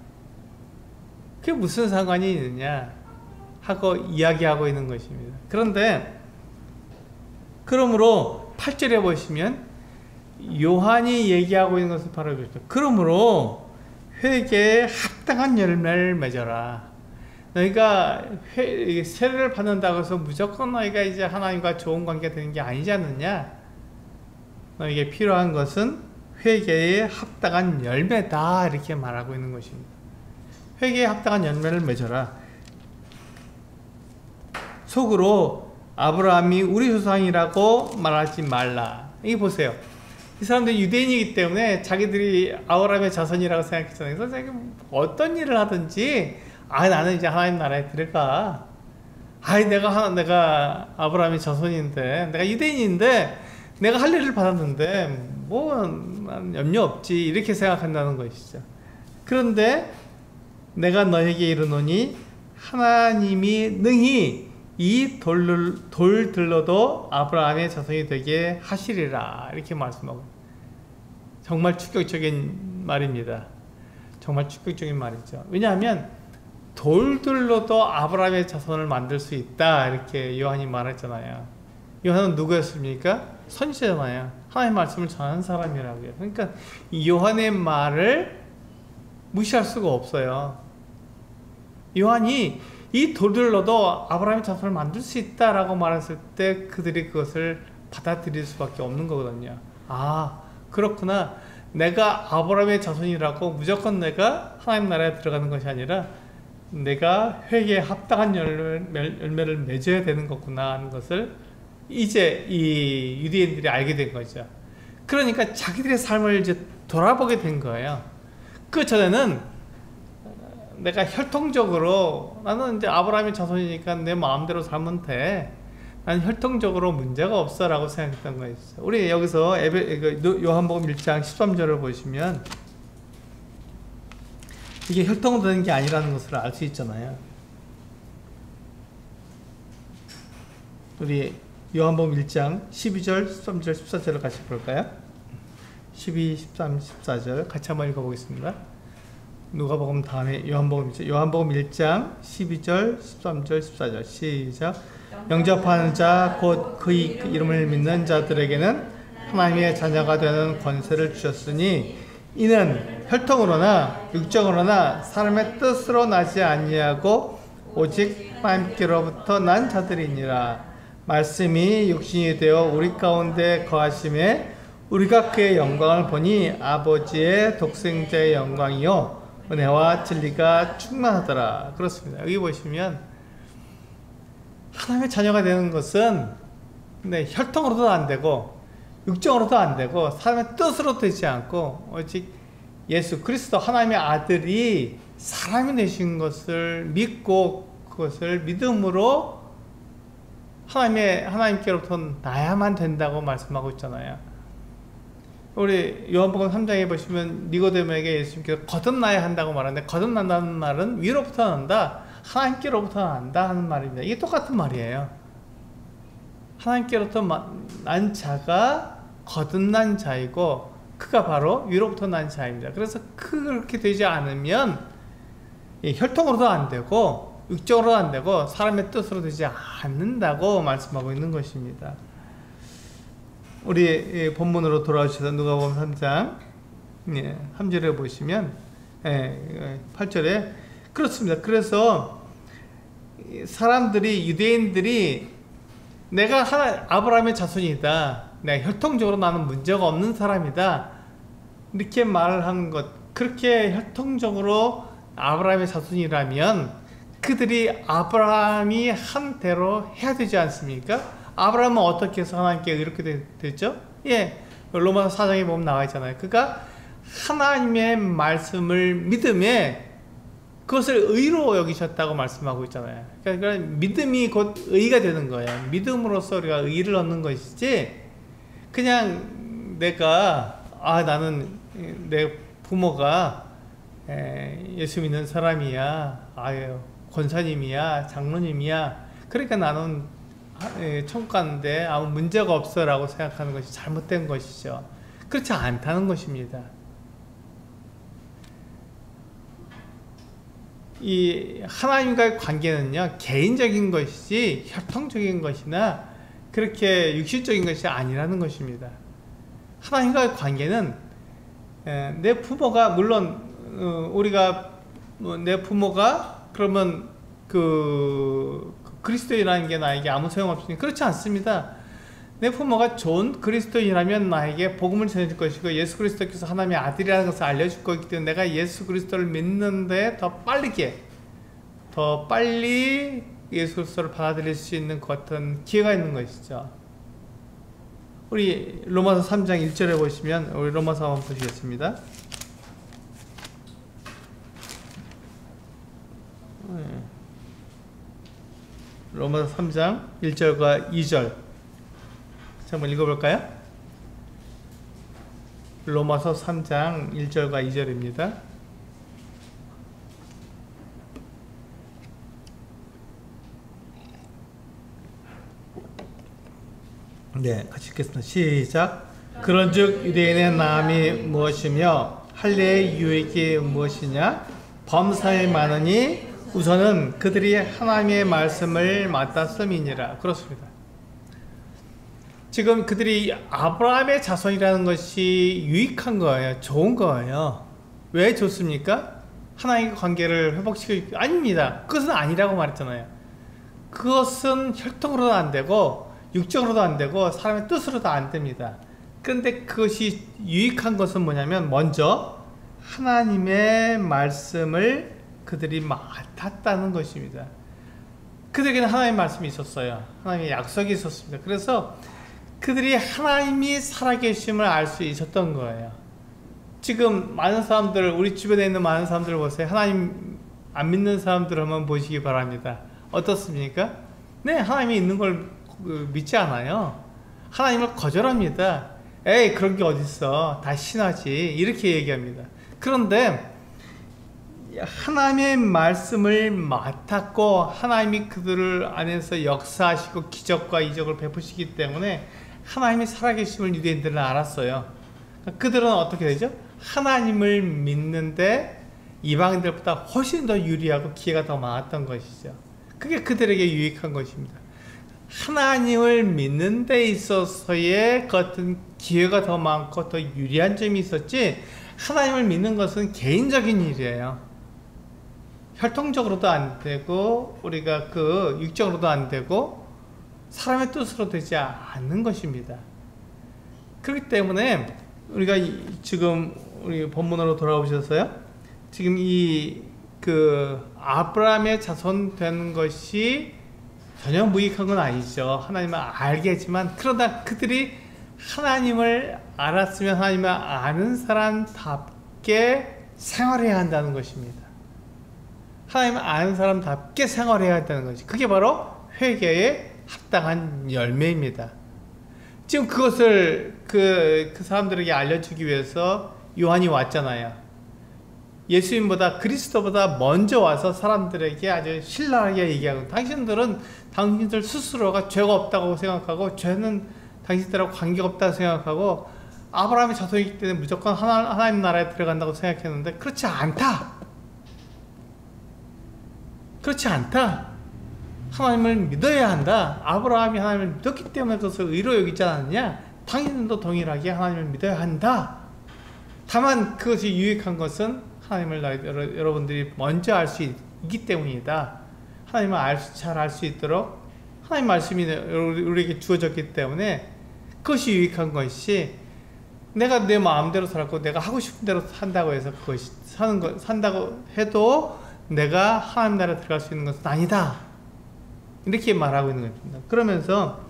그게 무슨 상관이 있느냐 하고 이야기하고 있는 것입니다. 그런데 그러므로 8절에 보시면 요한이 얘기하고 있는 것은 바로 이거죠. 그러므로 회개에 합당한 열매를 맺어라. 너희가 세례를 받는다고 해서 무조건 너희가 이제 하나님과 좋은 관계가 되는 게 아니지 않느냐. 너희에게 필요한 것은 회개에 합당한 열매다, 이렇게 말하고 있는 것입니다. 회개에 합당한 열매를 맺어라. 속으로 아브라함이 우리 조상이라고 말하지 말라. 이게 보세요. 이 사람들이 유대인이기 때문에 자기들이 아브라함의 자손이라고 생각했잖아요. 그래서 어떤 일을 하든지 나는 이제 하나님 나라에 들어가. 내가 아브라함의 자손인데, 내가 유대인인데, 내가 할 일을 받았는데, 난 염려 없지. 이렇게 생각한다는 것이죠. 그런데 내가 너에게 이르노니 하나님이 능히 이 돌들로도 아브라함의 자손이 되게 하시리라, 이렇게 말씀하고, 정말 충격적인 말입니다. 정말 충격적인 말이죠. 왜냐하면 돌들로도 아브라함의 자손을 만들 수 있다, 이렇게 요한이 말했잖아요. 요한은 누구였습니까? 선지자잖아요. 하나님의 말씀을 전하는 사람이라고요. 그러니까 이 요한의 말을 무시할 수가 없어요. 요한이 이 돌들로도 아브라함의 자손을 만들 수 있다라고 말했을 때 그들이 그것을 받아들일 수밖에 없는 거거든요. 아, 그렇구나. 내가 아브라함의 자손이라고 무조건 내가 하나님 나라에 들어가는 것이 아니라 내가 회개에 합당한 열매를 맺어야 되는 거구나 하는 것을 이제 이 유대인들이 알게 된 거죠. 그러니까 자기들의 삶을 이제 돌아보게 된 거예요. 그 전에는 내가 혈통적으로 나는 이제 아브라함의 자손이니까 내 마음대로 살면 돼. 난 혈통적으로 문제가 없어 라고 생각했던 거예요. 우리 여기서 요한복음 1장 13절을 보시면 이게 혈통으로 되는 게 아니라는 것을 알 수 있잖아요. 우리 요한복음 1장 12절, 13절, 14절을 같이 볼까요? 12, 13, 14절 같이 한번 읽어보겠습니다. 누가복음 다음에 요한복음 1장 12절, 13절, 14절 시작. 영접하는 자 곧 그 이름을 믿는 자들에게는 하나님의 자녀가 되는 권세를 주셨으니 이는 혈통으로나 육정으로나 사람의 뜻으로 나지 아니하고 오직 하나님께로부터 난 자들이니라. 말씀이 육신이 되어 우리 가운데 거하심에 우리가 그의 영광을 보니 아버지의 독생자의 영광이요 은혜와 진리가 충만하더라. 그렇습니다. 여기 보시면 하나님의 자녀가 되는 것은 혈통으로도 안 되고 육정으로도 안 되고 사람의 뜻으로 되지 않고 오직 예수 그리스도 하나님의 아들이 사람이 되신 것을 믿고 그것을 믿음으로 하나님께로부터 나야만 된다고 말씀하고 있잖아요. 우리 요한복음 3장에 보시면 니고데모에게 예수님께서 거듭나야 한다고 말하는데 거듭난다는 말은 위로부터 난다, 하나님께로부터 난다 하는 말입니다. 이게 똑같은 말이에요. 하나님께로부터 난 자가 거듭난 자이고 그가 바로 위로부터 난 자입니다. 그래서 그렇게 되지 않으면 혈통으로도 안 되고 육적으로도 안 되고 사람의 뜻으로 되지 않는다고 말씀하고 있는 것입니다. 우리 본문으로 돌아오셔서 누가복음 3장 3절에 보시면 8절에 그렇습니다. 그래서 사람들이 유대인들이 내가 아브라함의 자손이다, 내가 혈통적으로 나는 문제가 없는 사람이다 이렇게 말을 하는 것, 그렇게 혈통적으로 아브라함의 자손이라면 그들이 아브라함이 한 대로 해야 되지 않습니까? 아브라함은 어떻게 해서 하나님께 이렇게 됐죠? 로마서 4장에 보면 나와 있잖아요. 그가 하나님의 말씀을 믿음에 그것을 의로 여기셨다고 말씀하고 있잖아요. 그러니까 믿음이 곧 의가 되는 거예요. 믿음으로써 우리가 의를 얻는 것이지 그냥 내가 나는 내 부모가 예수 믿는 사람이야, 권사님이야, 장로님이야, 그러니까 나는 천국 가는데 아무 문제가 없어 라고 생각하는 것이 잘못된 것이죠. 그렇지 않다는 것입니다. 이 하나님과의 관계는요 개인적인 것이지 혈통적인 것이나 그렇게 육신적인 것이 아니라는 것입니다. 하나님과의 관계는 내 부모가 물론 우리가 내 부모가 그러면 그리스도인이라는 게 나에게 아무 소용없으니 그렇지 않습니다. 내 부모가 좋은 그리스도인이라면 나에게 복음을 전해줄 것이고 예수 그리스도께서 하나님의 아들이라는 것을 알려줄 거기 때문에 내가 예수 그리스도를 믿는데 더 빨리 예수 그리스도를 받아들일 수 있는 그 어떤 기회가 있는 것이죠. 우리 로마서 3장 1절에 보시면 우리 로마서 한번 보시겠습니다. 로마서 3장 1절과 2절 한번 읽어볼까요? 로마서 3장 1절과 2절입니다. 같이 읽겠습니다. 시작. 그런즉 유대인의 나음이 무엇이며 할례의 유익이 무엇이냐? 범사에 많으니 우선은 그들이 하나님의 말씀을 맡았음이니라. 그렇습니다. 지금 그들이 아브라함의 자손이라는 것이 유익한 거예요. 좋은 거예요. 왜 좋습니까? 하나님과 관계를 회복시키기 아닙니다. 그것은 아니라고 말했잖아요. 그것은 혈통으로도 안 되고 육적으로도 안 되고 사람의 뜻으로도 안 됩니다. 그런데 그것이 유익한 것은 뭐냐면 먼저 하나님의 말씀을 그들이 맡았다는 것입니다. 그들에게는 하나님의 말씀이 있었어요. 하나님의 약속이 있었습니다. 그래서 그들이 하나님이 살아계심을 알 수 있었던 거예요. 지금 많은 사람들, 우리 주변에 있는 많은 사람들 보세요. 하나님 안 믿는 사람들 한번 보시기 바랍니다. 어떻습니까? 네, 하나님이 있는 걸 믿지 않아요. 하나님을 거절합니다. 에이, 그런 게 어딨어. 다 신하지. 이렇게 얘기합니다. 그런데 하나님의 말씀을 맡았고 하나님이 그들을 안에서 역사하시고 기적과 이적을 베푸시기 때문에 하나님이 살아계심을 유대인들은 알았어요. 그들은 어떻게 되죠? 하나님을 믿는데 이방인들보다 훨씬 더 유리하고 기회가 더 많았던 것이죠. 그게 그들에게 유익한 것입니다. 하나님을 믿는 데 있어서의 같은 기회가 더 많고 더 유리한 점이 있었지, 하나님을 믿는 것은 개인적인 일이에요. 혈통적으로도 안 되고 우리가 그 육적으로도 안 되고 사람의 뜻으로 되지 않는 것입니다. 그렇기 때문에 우리가 지금 우리 본문으로 돌아오셨어요. 지금 아브라함의 자손 되는 것이 전혀 무익한 건 아니죠. 하나님을 알겠지만, 그러다 그들이 하나님을 알았으면 하나님을 아는 사람답게 생활해야 한다는 것입니다. 하나님을 아는 사람답게 생활해야 한다는 것이, 그게 바로 회개에 합당한 열매입니다. 지금 그것을 그 사람들에게 알려주기 위해서 요한이 왔잖아요. 예수님보다, 그리스도보다 먼저 와서 사람들에게 아주 신랄하게 얘기하고, 당신들 스스로가 죄가 없다고 생각하고 죄는 당신들하고 관계가 없다고 생각하고 아브라함의 자손이기 때문에 무조건 하나님 나라에 들어간다고 생각했는데 그렇지 않다. 그렇지 않다. 하나님을 믿어야 한다. 아브라함이 하나님을 믿었기 때문에 그것을 의로 여기지 않았느냐? 당신도 동일하게 하나님을 믿어야 한다. 다만 그것이 유익한 것은 하나님을 여러분들이 먼저 알 수 있기 때문이다. 하나님을 잘 알 수 있도록 하나님 말씀이 우리에게 주어졌기 때문에 그것이 유익한 것이, 내가 내 마음대로 살았고 내가 하고 싶은 대로 산다고 해서 그것이 산다고 해도 내가 하나님 나라에 들어갈 수 있는 것은 아니다. 이렇게 말하고 있는 겁니다. 그러면서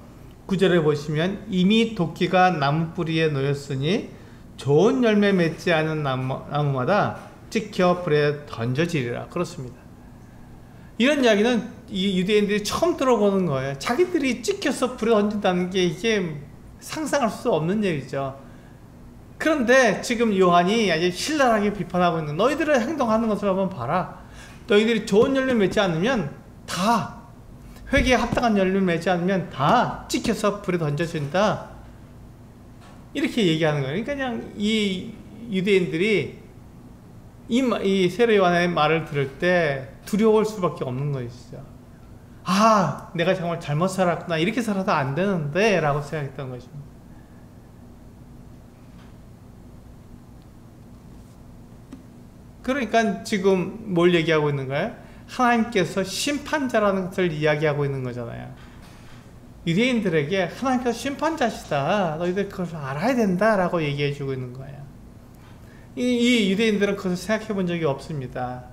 9절에 보시면 이미 도끼가 나무 뿌리에 놓였으니 좋은 열매 맺지 않은 나무마다 찍혀 불에 던져지리라. 그렇습니다. 이런 이야기는 이 유대인들이 처음 들어보는 거예요. 자기들이 찍혀서 불에 던진다는 게 이게 상상할 수 없는 일이죠. 그런데 지금 요한이 아주 신랄하게 비판하고 있는, 너희들의 행동하는 것을 한번 봐라. 너희들이 좋은 열매 맺지 않으면 다, 회개에 합당한 열매 맺지 않으면 다 찍혀서 불에 던져진다. 이렇게 얘기하는 거예요. 그러니까 그냥 이 유대인들이 이 세례 요한의 말을 들을 때 두려울 수밖에 없는 것이죠. 아, 내가 정말 잘못 살았구나. 이렇게 살아도 안 되는데 라고 생각했던 것입니다. 그러니까 지금 뭘 얘기하고 있는 거예요? 하나님께서 심판자라는 것을 이야기하고 있는 거잖아요. 유대인들에게 하나님께서 심판자시다. 너희들 그것을 알아야 된다 라고 얘기해 주고 있는 거예요. 이 유대인들은 그것을 생각해 본 적이 없습니다.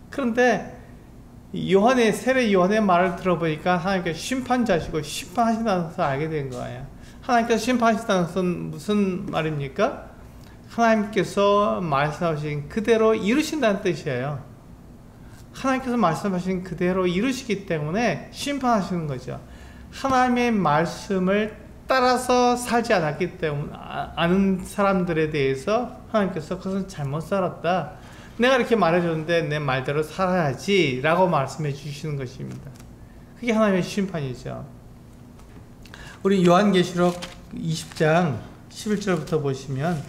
그런데 세례 요한의 말을 들어보니까 하나님께서 심판자시고 심판하신다는 것을 알게 된 거예요. 하나님께서 심판하신다는 것은 무슨 말입니까? 하나님께서 말씀하신 그대로 이루신다는 뜻이에요. 하나님께서 말씀하신 그대로 이루시기 때문에 심판하시는 거죠. 하나님의 말씀을 따라서 살지 않았기 때문에, 아는 사람들에 대해서 하나님께서 그것은 잘못 살았다. 내가 이렇게 말해줬는데 내 말대로 살아야지 라고 말씀해 주시는 것입니다. 그게 하나님의 심판이죠. 우리 요한계시록 20장 11절부터 보시면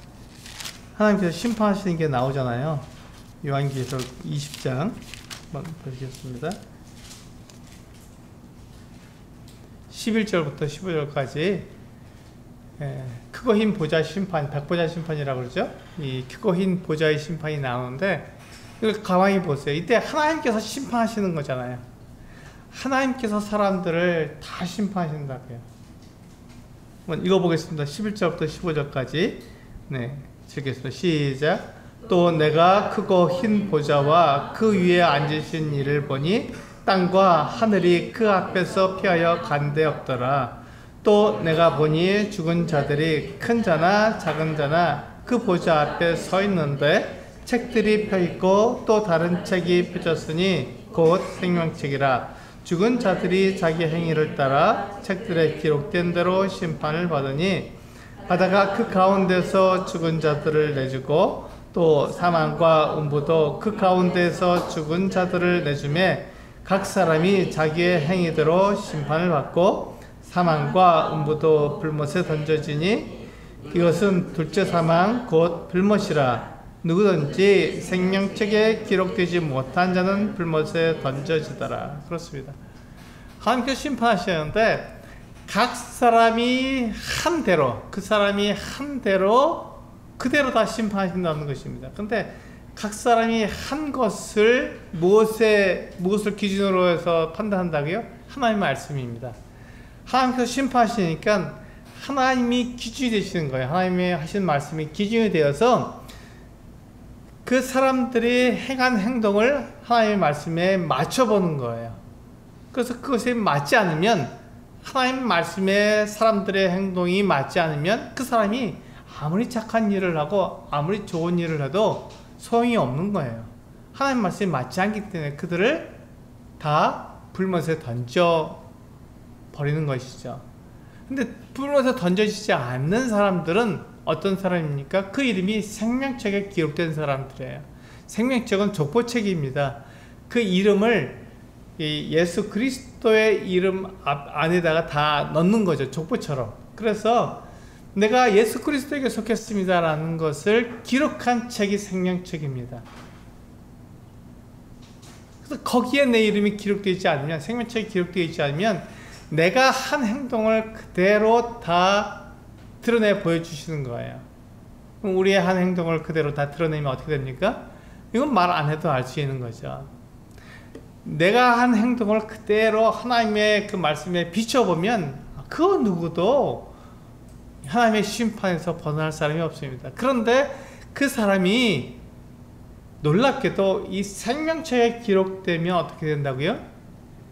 하나님께서 심판하시는 게 나오잖아요. 요한계시록 20장 한번 보시겠습니다. 11절부터 15절까지 크고 흰 보좌 심판, 백보좌 심판이라고 그러죠. 이 크고 흰 보좌의 심판이 나오는데 이걸 가만히 보세요. 이때 하나님께서 심판하시는 거잖아요. 하나님께서 사람들을 다 심판하신다고요. 한번 읽어보겠습니다. 11절부터 15절까지. 네, 읽겠습니다. 시작. 또 내가 크고 흰 보좌와 그 위에 앉으신 이를 보니 땅과 하늘이 그 앞에서 피하여 간데 없더라. 또 내가 보니 죽은 자들이 큰 자나 작은 자나 그 보좌 앞에 서 있는데 책들이 펴있고 또 다른 책이 펴졌으니 곧 생명책이라. 죽은 자들이 자기 행위를 따라 책들에 기록된 대로 심판을 받으니 바다가 그 가운데서 죽은 자들을 내주고 또 사망과 음부도 그 가운데서 죽은 자들을 내주매 각 사람이 자기의 행위대로 심판을 받고 사망과 음부도 불못에 던져지니 이것은 둘째 사망 곧 불못이라. 누구든지 생명책에 기록되지 못한 자는 불못에 던져지더라. 그렇습니다. 하나님께서 심판하시는데 각 사람이 한 대로, 그 사람이 한 대로 그대로 다 심판하신다는 것입니다. 그런데 각 사람이 한 것을 무엇을 기준으로 해서 판단한다고요? 하나님의 말씀입니다. 하나님께서 심판하시니까 하나님이 기준이 되시는 거예요. 하나님의 하신 말씀이 기준이 되어서 그 사람들이 행한 행동을 하나님의 말씀에 맞춰보는 거예요. 그래서 그것이 맞지 않으면, 하나님 말씀에 사람들의 행동이 맞지 않으면 그 사람이 아무리 착한 일을 하고 아무리 좋은 일을 해도 소용이 없는 거예요. 하나님 말씀이 맞지 않기 때문에 그들을 다 불못에 던져 버리는 것이죠. 근데 불못에 던져지지 않는 사람들은 어떤 사람입니까? 그 이름이 생명책에 기록된 사람들이에요. 생명책은 족보책입니다. 그 이름을 예수 그리스도의 이름 안에다가 다 넣는 거죠. 족보처럼. 그래서 내가 예수 그리스도에게 속했습니다 라는 것을 기록한 책이 생명책입니다. 그래서 거기에 내 이름이 기록되지 않으면, 생명책에 기록되어 있지 않으면 내가 한 행동을 그대로 다 드러내 보여주시는 거예요. 그럼 우리의 한 행동을 그대로 다 드러내면 어떻게 됩니까? 이건 말 안 해도 알 수 있는 거죠. 내가 한 행동을 그대로 하나님의 그 말씀에 비춰보면 그 누구도 하나님의 심판에서 벗어날 사람이 없습니다. 그런데 그 사람이 놀랍게도 이 생명책에 기록되면 어떻게 된다고요?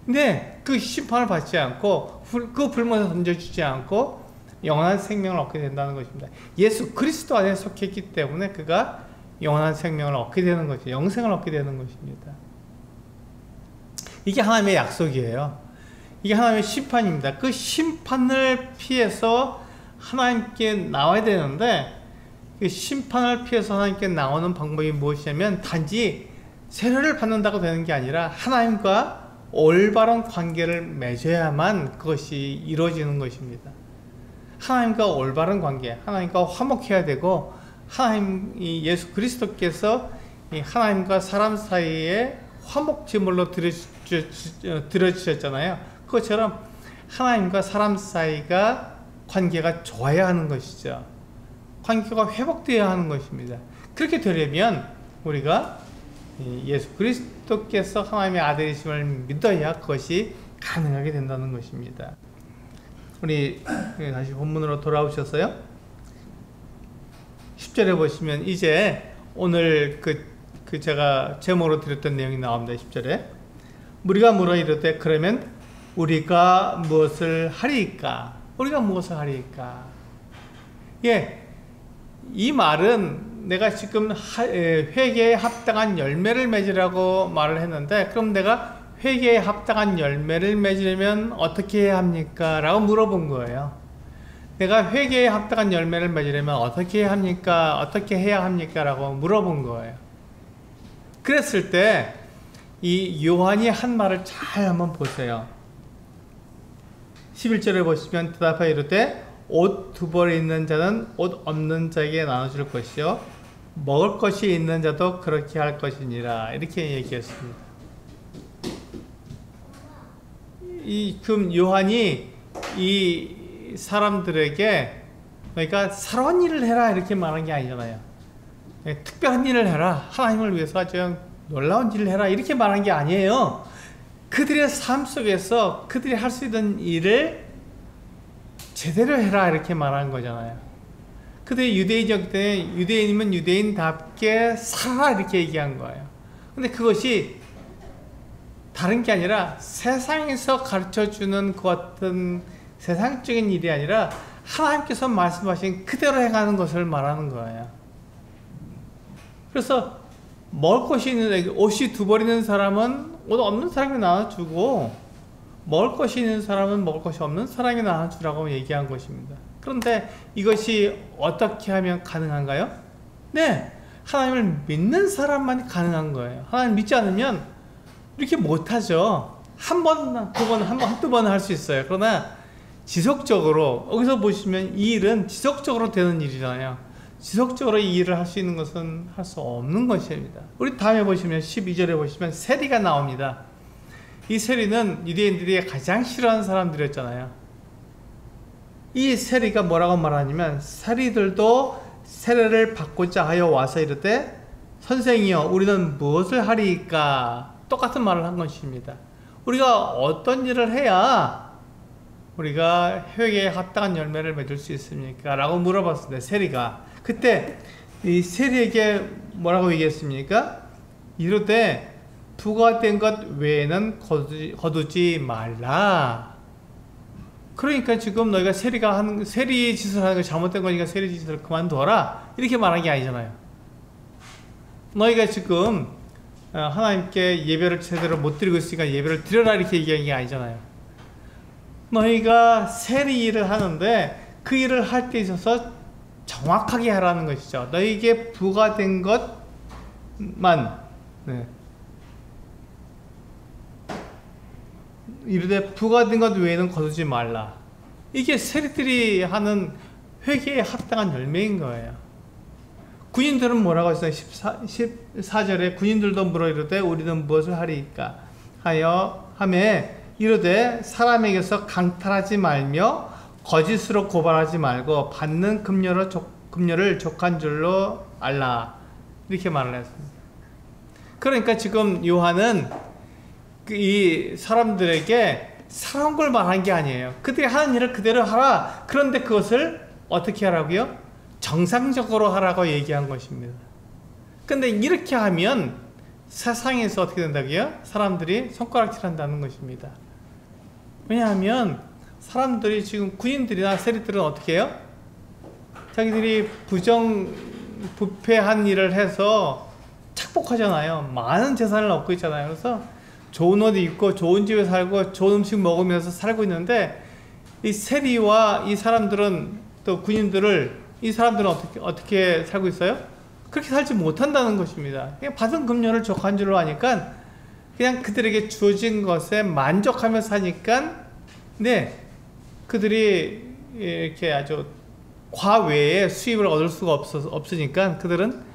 근데 그 심판을 받지 않고 그 불못에 던져주지 않고 영원한 생명을 얻게 된다는 것입니다. 예수 그리스도 안에 속했기 때문에 그가 영원한 생명을 얻게 되는 것이죠. 영생을 얻게 되는 것입니다. 이게 하나님의 약속이에요. 이게 하나님의 심판입니다. 그 심판을 피해서 하나님께 나와야 되는데, 그 심판을 피해서 하나님께 나오는 방법이 무엇이냐면 단지 세례를 받는다고 되는 게 아니라 하나님과 올바른 관계를 맺어야만 그것이 이루어지는 것입니다. 하나님과 올바른 관계, 하나님과 화목해야 되고, 하나님, 예수 그리스도께서 하나님과 사람 사이에 화목 제물로 드려주셨잖아요. 그것처럼 하나님과 사람 사이가 관계가 좋아야 하는 것이죠. 관계가 회복되어야 하는 것입니다. 그렇게 되려면 우리가 예수 그리스도께서 하나님의 아들이심을 믿어야 그것이 가능하게 된다는 것입니다. 우리 다시 본문으로 돌아오셨어요? 10절에 보시면 이제 오늘 그 제가 제목으로 드렸던 내용이 나옵니다. 10절에 우리가 물어 이르되 그러면 우리가 무엇을 하리이까? 우리가 무엇을 하리이까? 예, 이 말은 내가 지금 회개에 합당한 열매를 맺으라고 말을 했는데, 그럼 내가 회개에 합당한 열매를 맺으려면 어떻게 해야 합니까? 라고 물어본 거예요. 내가 회개에 합당한 열매를 맺으려면 어떻게 해야 합니까? 어떻게 해야 합니까? 라고 물어본 거예요. 그랬을 때 이 요한이 한 말을 잘 한번 보세요. 11절에 보시면 대답하여 이르되 옷 두 벌이 있는 자는 옷 없는 자에게 나눠줄 것이요 먹을 것이 있는 자도 그렇게 할 것이니라. 이렇게 얘기했습니다. 그럼 요한이 이 사람들에게, 그러니까 살아온 일을 해라 이렇게 말한 게 아니잖아요. 특별한 일을 해라. 하나님을 위해서 좀 놀라운 일을 해라 이렇게 말한 게 아니에요. 그들의 삶 속에서 그들이 할 수 있는 일을 제대로 해라 이렇게 말한 거잖아요. 그들이 유대인이었기 때문에 유대인이면 유대인답게 살아라 이렇게 얘기한 거예요. 근데 그것이 다른 게 아니라 세상에서 가르쳐주는 그 어떤 세상적인 일이 아니라 하나님께서 말씀하신 그대로 행하는 것을 말하는 거예요. 그래서 먹을 것이 있는, 옷이 두 벌 있는 사람은 옷 없는 사람이 나눠주고 먹을 것이 있는 사람은 먹을 것이 없는 사람이 나눠주라고 얘기한 것입니다. 그런데 이것이 어떻게 하면 가능한가요? 네, 하나님을 믿는 사람만 가능한 거예요. 하나님 믿지 않으면 이렇게 못하죠. 한 번, 두 번, 한두 번 할 수 있어요. 그러나 지속적으로, 여기서 보시면 이 일은 지속적으로 되는 일이잖아요. 지속적으로 이 일을 할 수 있는 것은 할 수 없는 것입니다. 우리 다음에 보시면 12절에 보시면 세리가 나옵니다. 이 세리는 유대인들이 가장 싫어하는 사람들이었잖아요. 이 세리가 뭐라고 말하냐면 세리들도 세례를 받고자 하여 와서 이르되 선생이여 우리는 무엇을 하리이까? 똑같은 말을 한 것입니다. 우리가 어떤 일을 해야 우리가 회개에 합당한 열매를 맺을 수 있습니까? 라고 물어봤습니다. 세리가. 그때 이 세리에게 뭐라고 얘기했습니까? 이르되 부과된 것 외에는 거두지 말라. 그러니까 지금 너희가 세리 짓을 하는 거 잘못된 거니까 세리 짓을 그만둬라 이렇게 말한 게 아니잖아요. 너희가 지금 하나님께 예배를 제대로 못 드리고 있으니까 예배를 드려라 이렇게 얘기한 게 아니잖아요. 너희가 세리 일을 하는데 그 일을 할 때 있어서 정확하게 하라는 것이죠. 너희에게 부과된 것만, 네. 이르되 부과된 것 외에는 거두지 말라. 이게 세리들이 하는 회개에 합당한 열매인 거예요. 군인들은 뭐라고 했어요? 14절에 군인들도 물어 이르되 우리는 무엇을 하리이까 하여 하매 이르되 사람에게서 강탈하지 말며 거짓으로 고발하지 말고 받는 금료를 족한 줄로 알라. 이렇게 말을 했습니다. 그러니까 지금 요한은 이 사람들에게 사랑한 걸 말한 게 아니에요. 그들이 하는 일을 그대로 하라. 그런데 그것을 어떻게 하라고요? 정상적으로 하라고 얘기한 것입니다. 근데 이렇게 하면 세상에서 어떻게 된다고요? 사람들이 손가락질한다는 것입니다. 왜냐하면 사람들이 지금 군인들이나 세리들은 어떻게 해요? 자기들이 부패한 일을 해서 착복하잖아요. 많은 재산을 얻고 있잖아요. 그래서 좋은 옷 입고 좋은 집에 살고 좋은 음식 먹으면서 살고 있는데 이 세리와 이 사람들은 또 군인들을 이 사람들은 어떻게 살고 있어요? 그렇게 살지 못한다는 것입니다. 그냥 받은 금료를 족한 줄로 아니까 그냥 그들에게 주어진 것에 만족하며 사니까 네, 그들이 이렇게 아주 과외의 수입을 얻을 수가 없으니까 그들은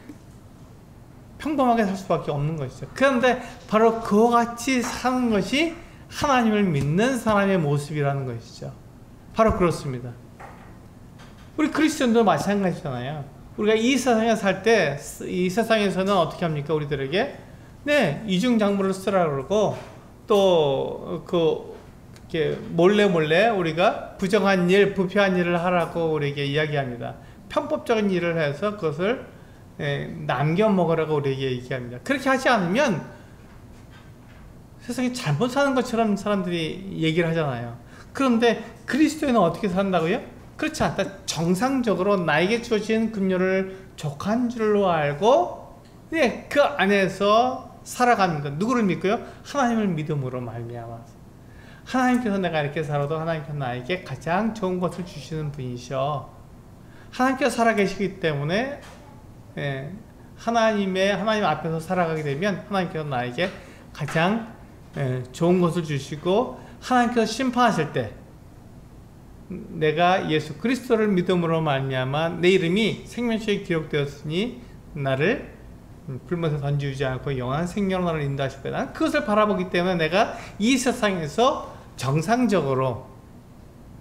평범하게 살 수밖에 없는 것이죠. 그런데 바로 그와 같이 사는 것이 하나님을 믿는 사람의 모습이라는 것이죠. 바로 그렇습니다. 우리 그리스도인도 마찬가지잖아요. 우리가 이 세상에 살 때 이 세상에서는 어떻게 합니까? 우리들에게 네, 이중작물을 쓰라 그러고 또 이렇게 몰래 우리가 부정한 일, 부패한 일을 하라고 우리에게 이야기합니다. 편법적인 일을 해서 그것을 남겨 먹으라고 우리에게 얘기합니다. 그렇게 하지 않으면 세상에 잘못 사는 것처럼 사람들이 얘기를 하잖아요. 그런데 그리스도인은 어떻게 산다고요? 그렇지 않다. 정상적으로 나에게 주어진 금료를 족한 줄로 알고 네, 그 안에서 살아갑니다. 누구를 믿고요? 하나님을 믿음으로 말미암아서. 하나님께서 내가 이렇게 살아도 하나님께서 나에게 가장 좋은 것을 주시는 분이셔. 하나님께서 살아계시기 때문에 하나님 앞에서 살아가게 되면 하나님께서 나에게 가장 좋은 것을 주시고 하나님께서 심판하실 때 내가 예수 그리스도를 믿음으로 말미암아 내 이름이 생명책에 기록되었으니 나를 불못에 던지지 않고 영원한 생명으로 나를 인도하실 거야. 난 그것을 바라보기 때문에 내가 이 세상에서 정상적으로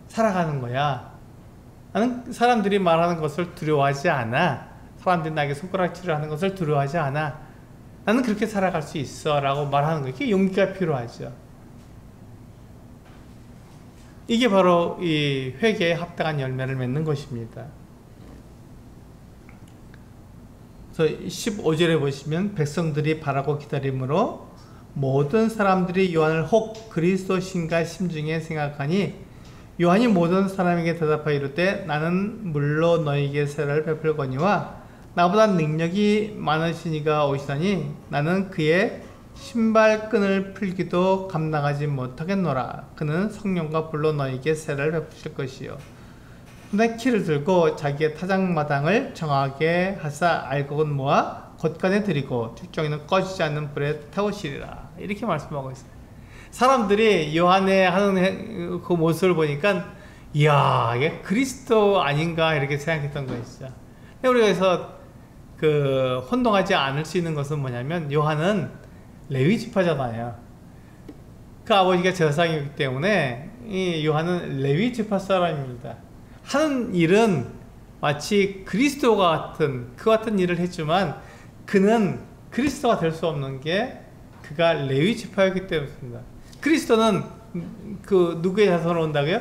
살아가는 거야. 나는 사람들이 말하는 것을 두려워하지 않아. 사람들이 나에게 손가락질을 하는 것을 두려워하지 않아. 나는 그렇게 살아갈 수 있어 라고 말하는 거예요. 그게 용기가 필요하죠. 이게 바로 이 회개에 합당한 열매를 맺는 것입니다. 그래서 15절에 보시면 백성들이 바라고 기다림으로 모든 사람들이 요한을 혹 그리스도신가 심중에 생각하니 요한이 모든 사람에게 대답하여 이르되 나는 물로 너희에게 세례를 베풀거니와 나보다 능력이 많으시니가 오시다니 나는 그의 신발끈을 풀기도 감당하지 못하겠노라. 그는 성령과 불로 너희에게 세례를 베푸실 것이요 내 키를 들고 자기의 타작마당을 정하게 하사 알곡은 모아 곳간에 들이고 쭉정이는 꺼지지 않는 불에 태우시리라. 이렇게 말씀하고 있어요. 사람들이 요한의 하는 그 모습을 보니까 이야 이게 그리스도 아닌가 이렇게 생각했던 것이죠. 우리가 그래서 그 혼동하지 않을 수 있는 것은 뭐냐면 요한은 레위 지파잖아요. 그 아버지가 제사장이기 때문에 이 요한은 레위 지파 사람입니다. 하는 일은 마치 그리스도와 같은 그 같은 일을 했지만 그는 그리스도가 될 수 없는 게 그가 레위 지파였기 때문입니다. 그리스도는 그 누구의 자손으로 온다고요?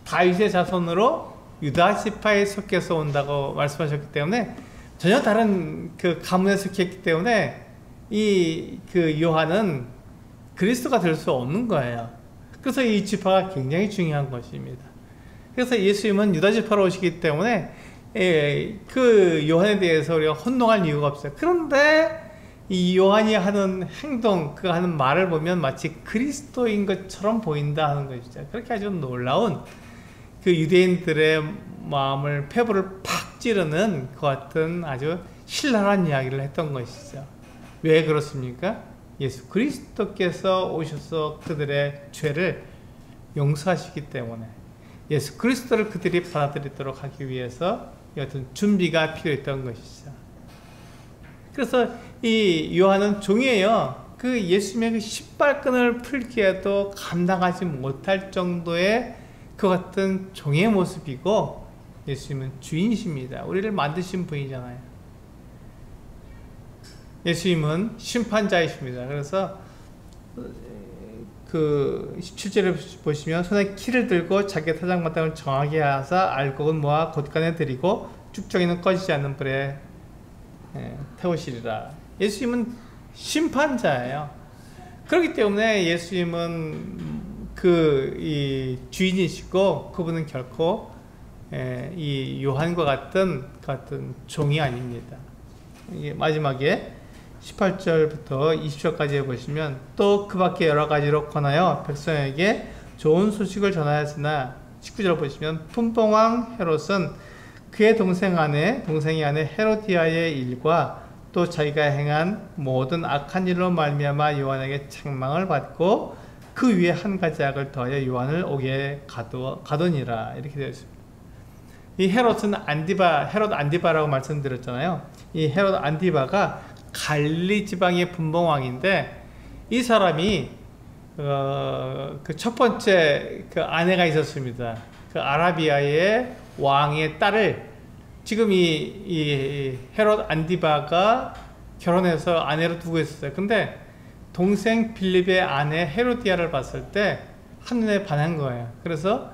다윗의 자손으로 유다 지파에 속해서 온다고 말씀하셨기 때문에 전혀 다른 그 가문에 속했기 때문에 이 그 요한은 그리스도가 될 수 없는 거예요. 그래서 이 지파가 굉장히 중요한 것입니다. 그래서 예수님은 유다 지파로 오시기 때문에 그 요한에 대해서 우리가 혼동할 이유가 없어요. 그런데 이 요한이 하는 행동, 그 하는 말을 보면 마치 그리스도인 것처럼 보인다 하는 것이죠. 그렇게 아주 놀라운 그 유대인들의 마음을 폐부를 팍 찌르는 그 같은 아주 신랄한 이야기를 했던 것이죠. 왜 그렇습니까? 예수 그리스도께서 오셔서 그들의 죄를 용서하시기 때문에 예수 그리스도를 그들이 받아들이도록 하기 위해서 여튼 준비가 필요했던 것이죠. 그래서 이 요한은 종이에요. 그 예수님의 그 신발끈을 풀기에도 감당하지 못할 정도의 그 같은 종의 모습이고 예수님은 주인이십니다. 우리를 만드신 분이잖아요. 예수님은 심판자이십니다. 그래서 그 17절에 보시면 손에 키를 들고 자기의 타작마당을 정하게 하사 알곡은 모아 곳간에 들이고 쭉정이는 꺼지지 않는 불에 태우시리라. 예수님은 심판자예요. 그렇기 때문에 예수님은 이 주인이시고 그분은 결코 이 요한과 같은 종이 아닙니다. 마지막에 18절부터 20절까지 보시면 또 그 밖에 여러 가지로 권하여 백성에게 좋은 소식을 전하였으나 19절 보시면 분봉왕 헤롯은 그의 동생이 아내 헤로디아의 일과 또 자기가 행한 모든 악한 일로 말미암아 요한에게 책망을 받고 그 위에 한 가지 악을 더하여 요한을 옥에 가두니라. 이렇게 되어 있습니다. 이 헤롯은 헤롯 안디바라고 말씀드렸잖아요. 이 헤롯 안디바가 갈릴리 지방의 분봉왕인데 이 사람이 그 첫 번째 그 아내가 있었습니다. 그 아라비아의 왕의 딸을 지금 이 헤롯 안디바가 결혼해서 아내로 두고 있었어요. 근데 동생 빌립의 아내 헤로디아를 봤을 때 한눈에 반한 거예요. 그래서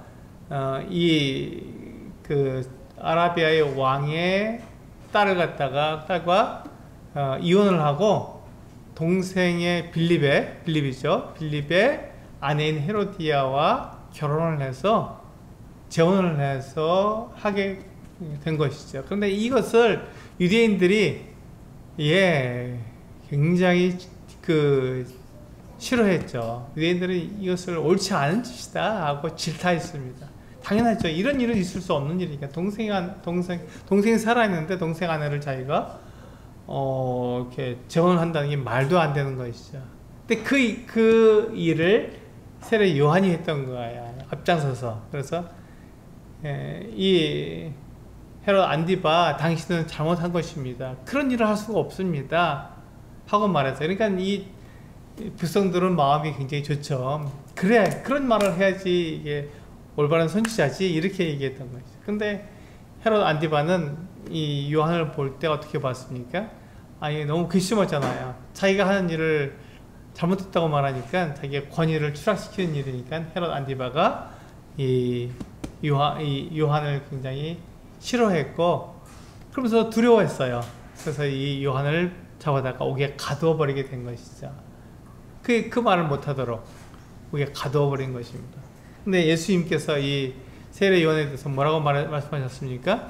그 아라비아의 왕의 딸과 이혼을 하고 동생의 빌립의 아내인 헤로디아와 결혼을 해서 재혼을 해서 하게 된 것이죠. 그런데 이것을 유대인들이 굉장히 싫어했죠. 유대인들은 이것을 옳지 않은 짓이다 하고 질타했습니다. 당연하죠. 이런 일은 있을 수 없는 일이니까. 동생이 살아있는데 동생 아내를 자기가 이렇게 재혼을 한다는 게 말도 안 되는 것이죠. 근데 그 일을 세례 요한이 했던 거예요. 앞장서서. 그래서 이 헤롯 안디바, 당신은 잘못한 것입니다. 그런 일을 할 수가 없습니다. 하고 말했어요. 그러니까 이 백성들은 마음이 굉장히 좋죠. 그래, 그런 말을 해야지 이게 올바른 선지자지, 이렇게 얘기했던 거죠. 근데 헤롯 안디바는 이 요한을 볼 때 어떻게 봤습니까? 아니 너무 괘씸하잖아요. 자기가 하는 일을 잘못했다고 말하니까 자기의 권위를 추락시키는 일이니까 헤롯 안디바가 이 요한을 굉장히 싫어했고 그러면서 두려워했어요. 그래서 이 요한을 잡아다가 옥에 가두어 버리게 된 것이죠. 그 말을 못하도록 옥에 가두어 버린 것입니다. 근데 예수님께서 이 세례 요한에 대해서 뭐라고 말씀하셨습니까?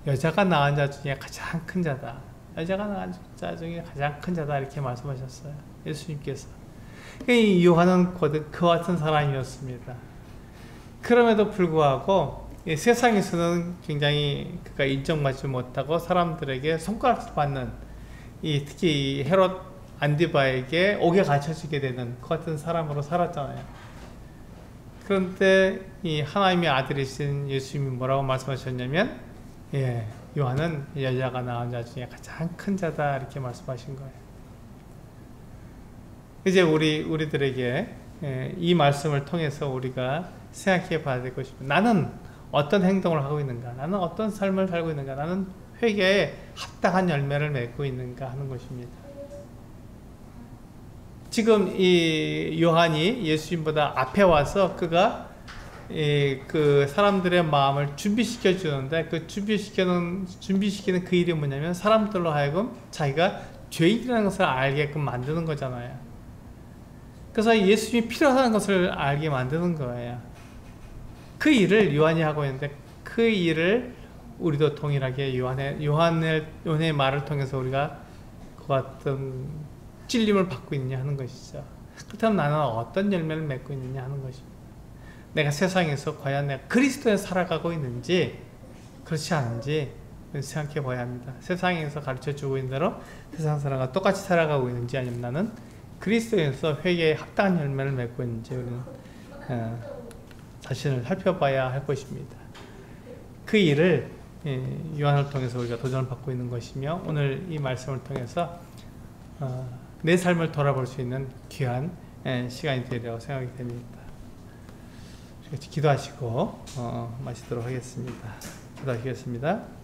여자가 낳은 자 중에 가장 큰 자다. 여자가 낳은 자 중에 가장 큰 자다. 이렇게 말씀하셨어요. 예수님께서. 이 요한은 그와 같은 사람이었습니다. 그럼에도 불구하고 세상에서는 굉장히 그가 인정받지 못하고 사람들에게 손가락질 받는 특히 이 헤롯 안디바에게 옥에 갇혀지게 되는 그 같은 사람으로 살았잖아요. 그런데 이 하나님의 아들이신 예수님이 뭐라고 말씀하셨냐면 요한은 여자가 낳은 자 중에 가장 큰 자다 이렇게 말씀하신 거예요. 이제 우리들에게 이 말씀을 통해서 우리가 생각해 봐야 될 것입니다. 나는 어떤 행동을 하고 있는가? 나는 어떤 삶을 살고 있는가? 나는 회개에 합당한 열매를 맺고 있는가 하는 것입니다. 지금 이 요한이 예수님보다 앞에 와서 그가 그 사람들의 마음을 준비시켜 주는데 그 준비시키는 그 일이 뭐냐면 사람들로 하여금 자기가 죄인이라는 것을 알게끔 만드는 거잖아요. 그래서 예수님이 필요하다는 것을 알게 만드는 거예요. 그 일을 요한이 하고 있는데 그 일을 우리도 동일하게 요한의 말을 통해서 우리가 그 같은 찔림을 받고 있느냐 하는 것이죠. 그렇다면 나는 어떤 열매를 맺고 있느냐 하는 것입니다. 내가 세상에서 과연 내가 그리스도에 살아가고 있는지 그렇지 않은지 생각해 봐야 합니다. 세상에서 가르쳐주고 있는 대로 세상 사람과 똑같이 살아가고 있는지 아니면 나는 그리스도에서 회개에 합당한 열매를 맺고 있는지 우리는 자신을 살펴봐야 할 것입니다. 그 일을 요한을 통해서 우리가 도전을 받고 있는 것이며 오늘 이 말씀을 통해서 내 삶을 돌아볼 수 있는 귀한 시간이 되리라고 생각이 됩니다. 기도하시고 마치도록 하겠습니다. 기도하시겠습니다.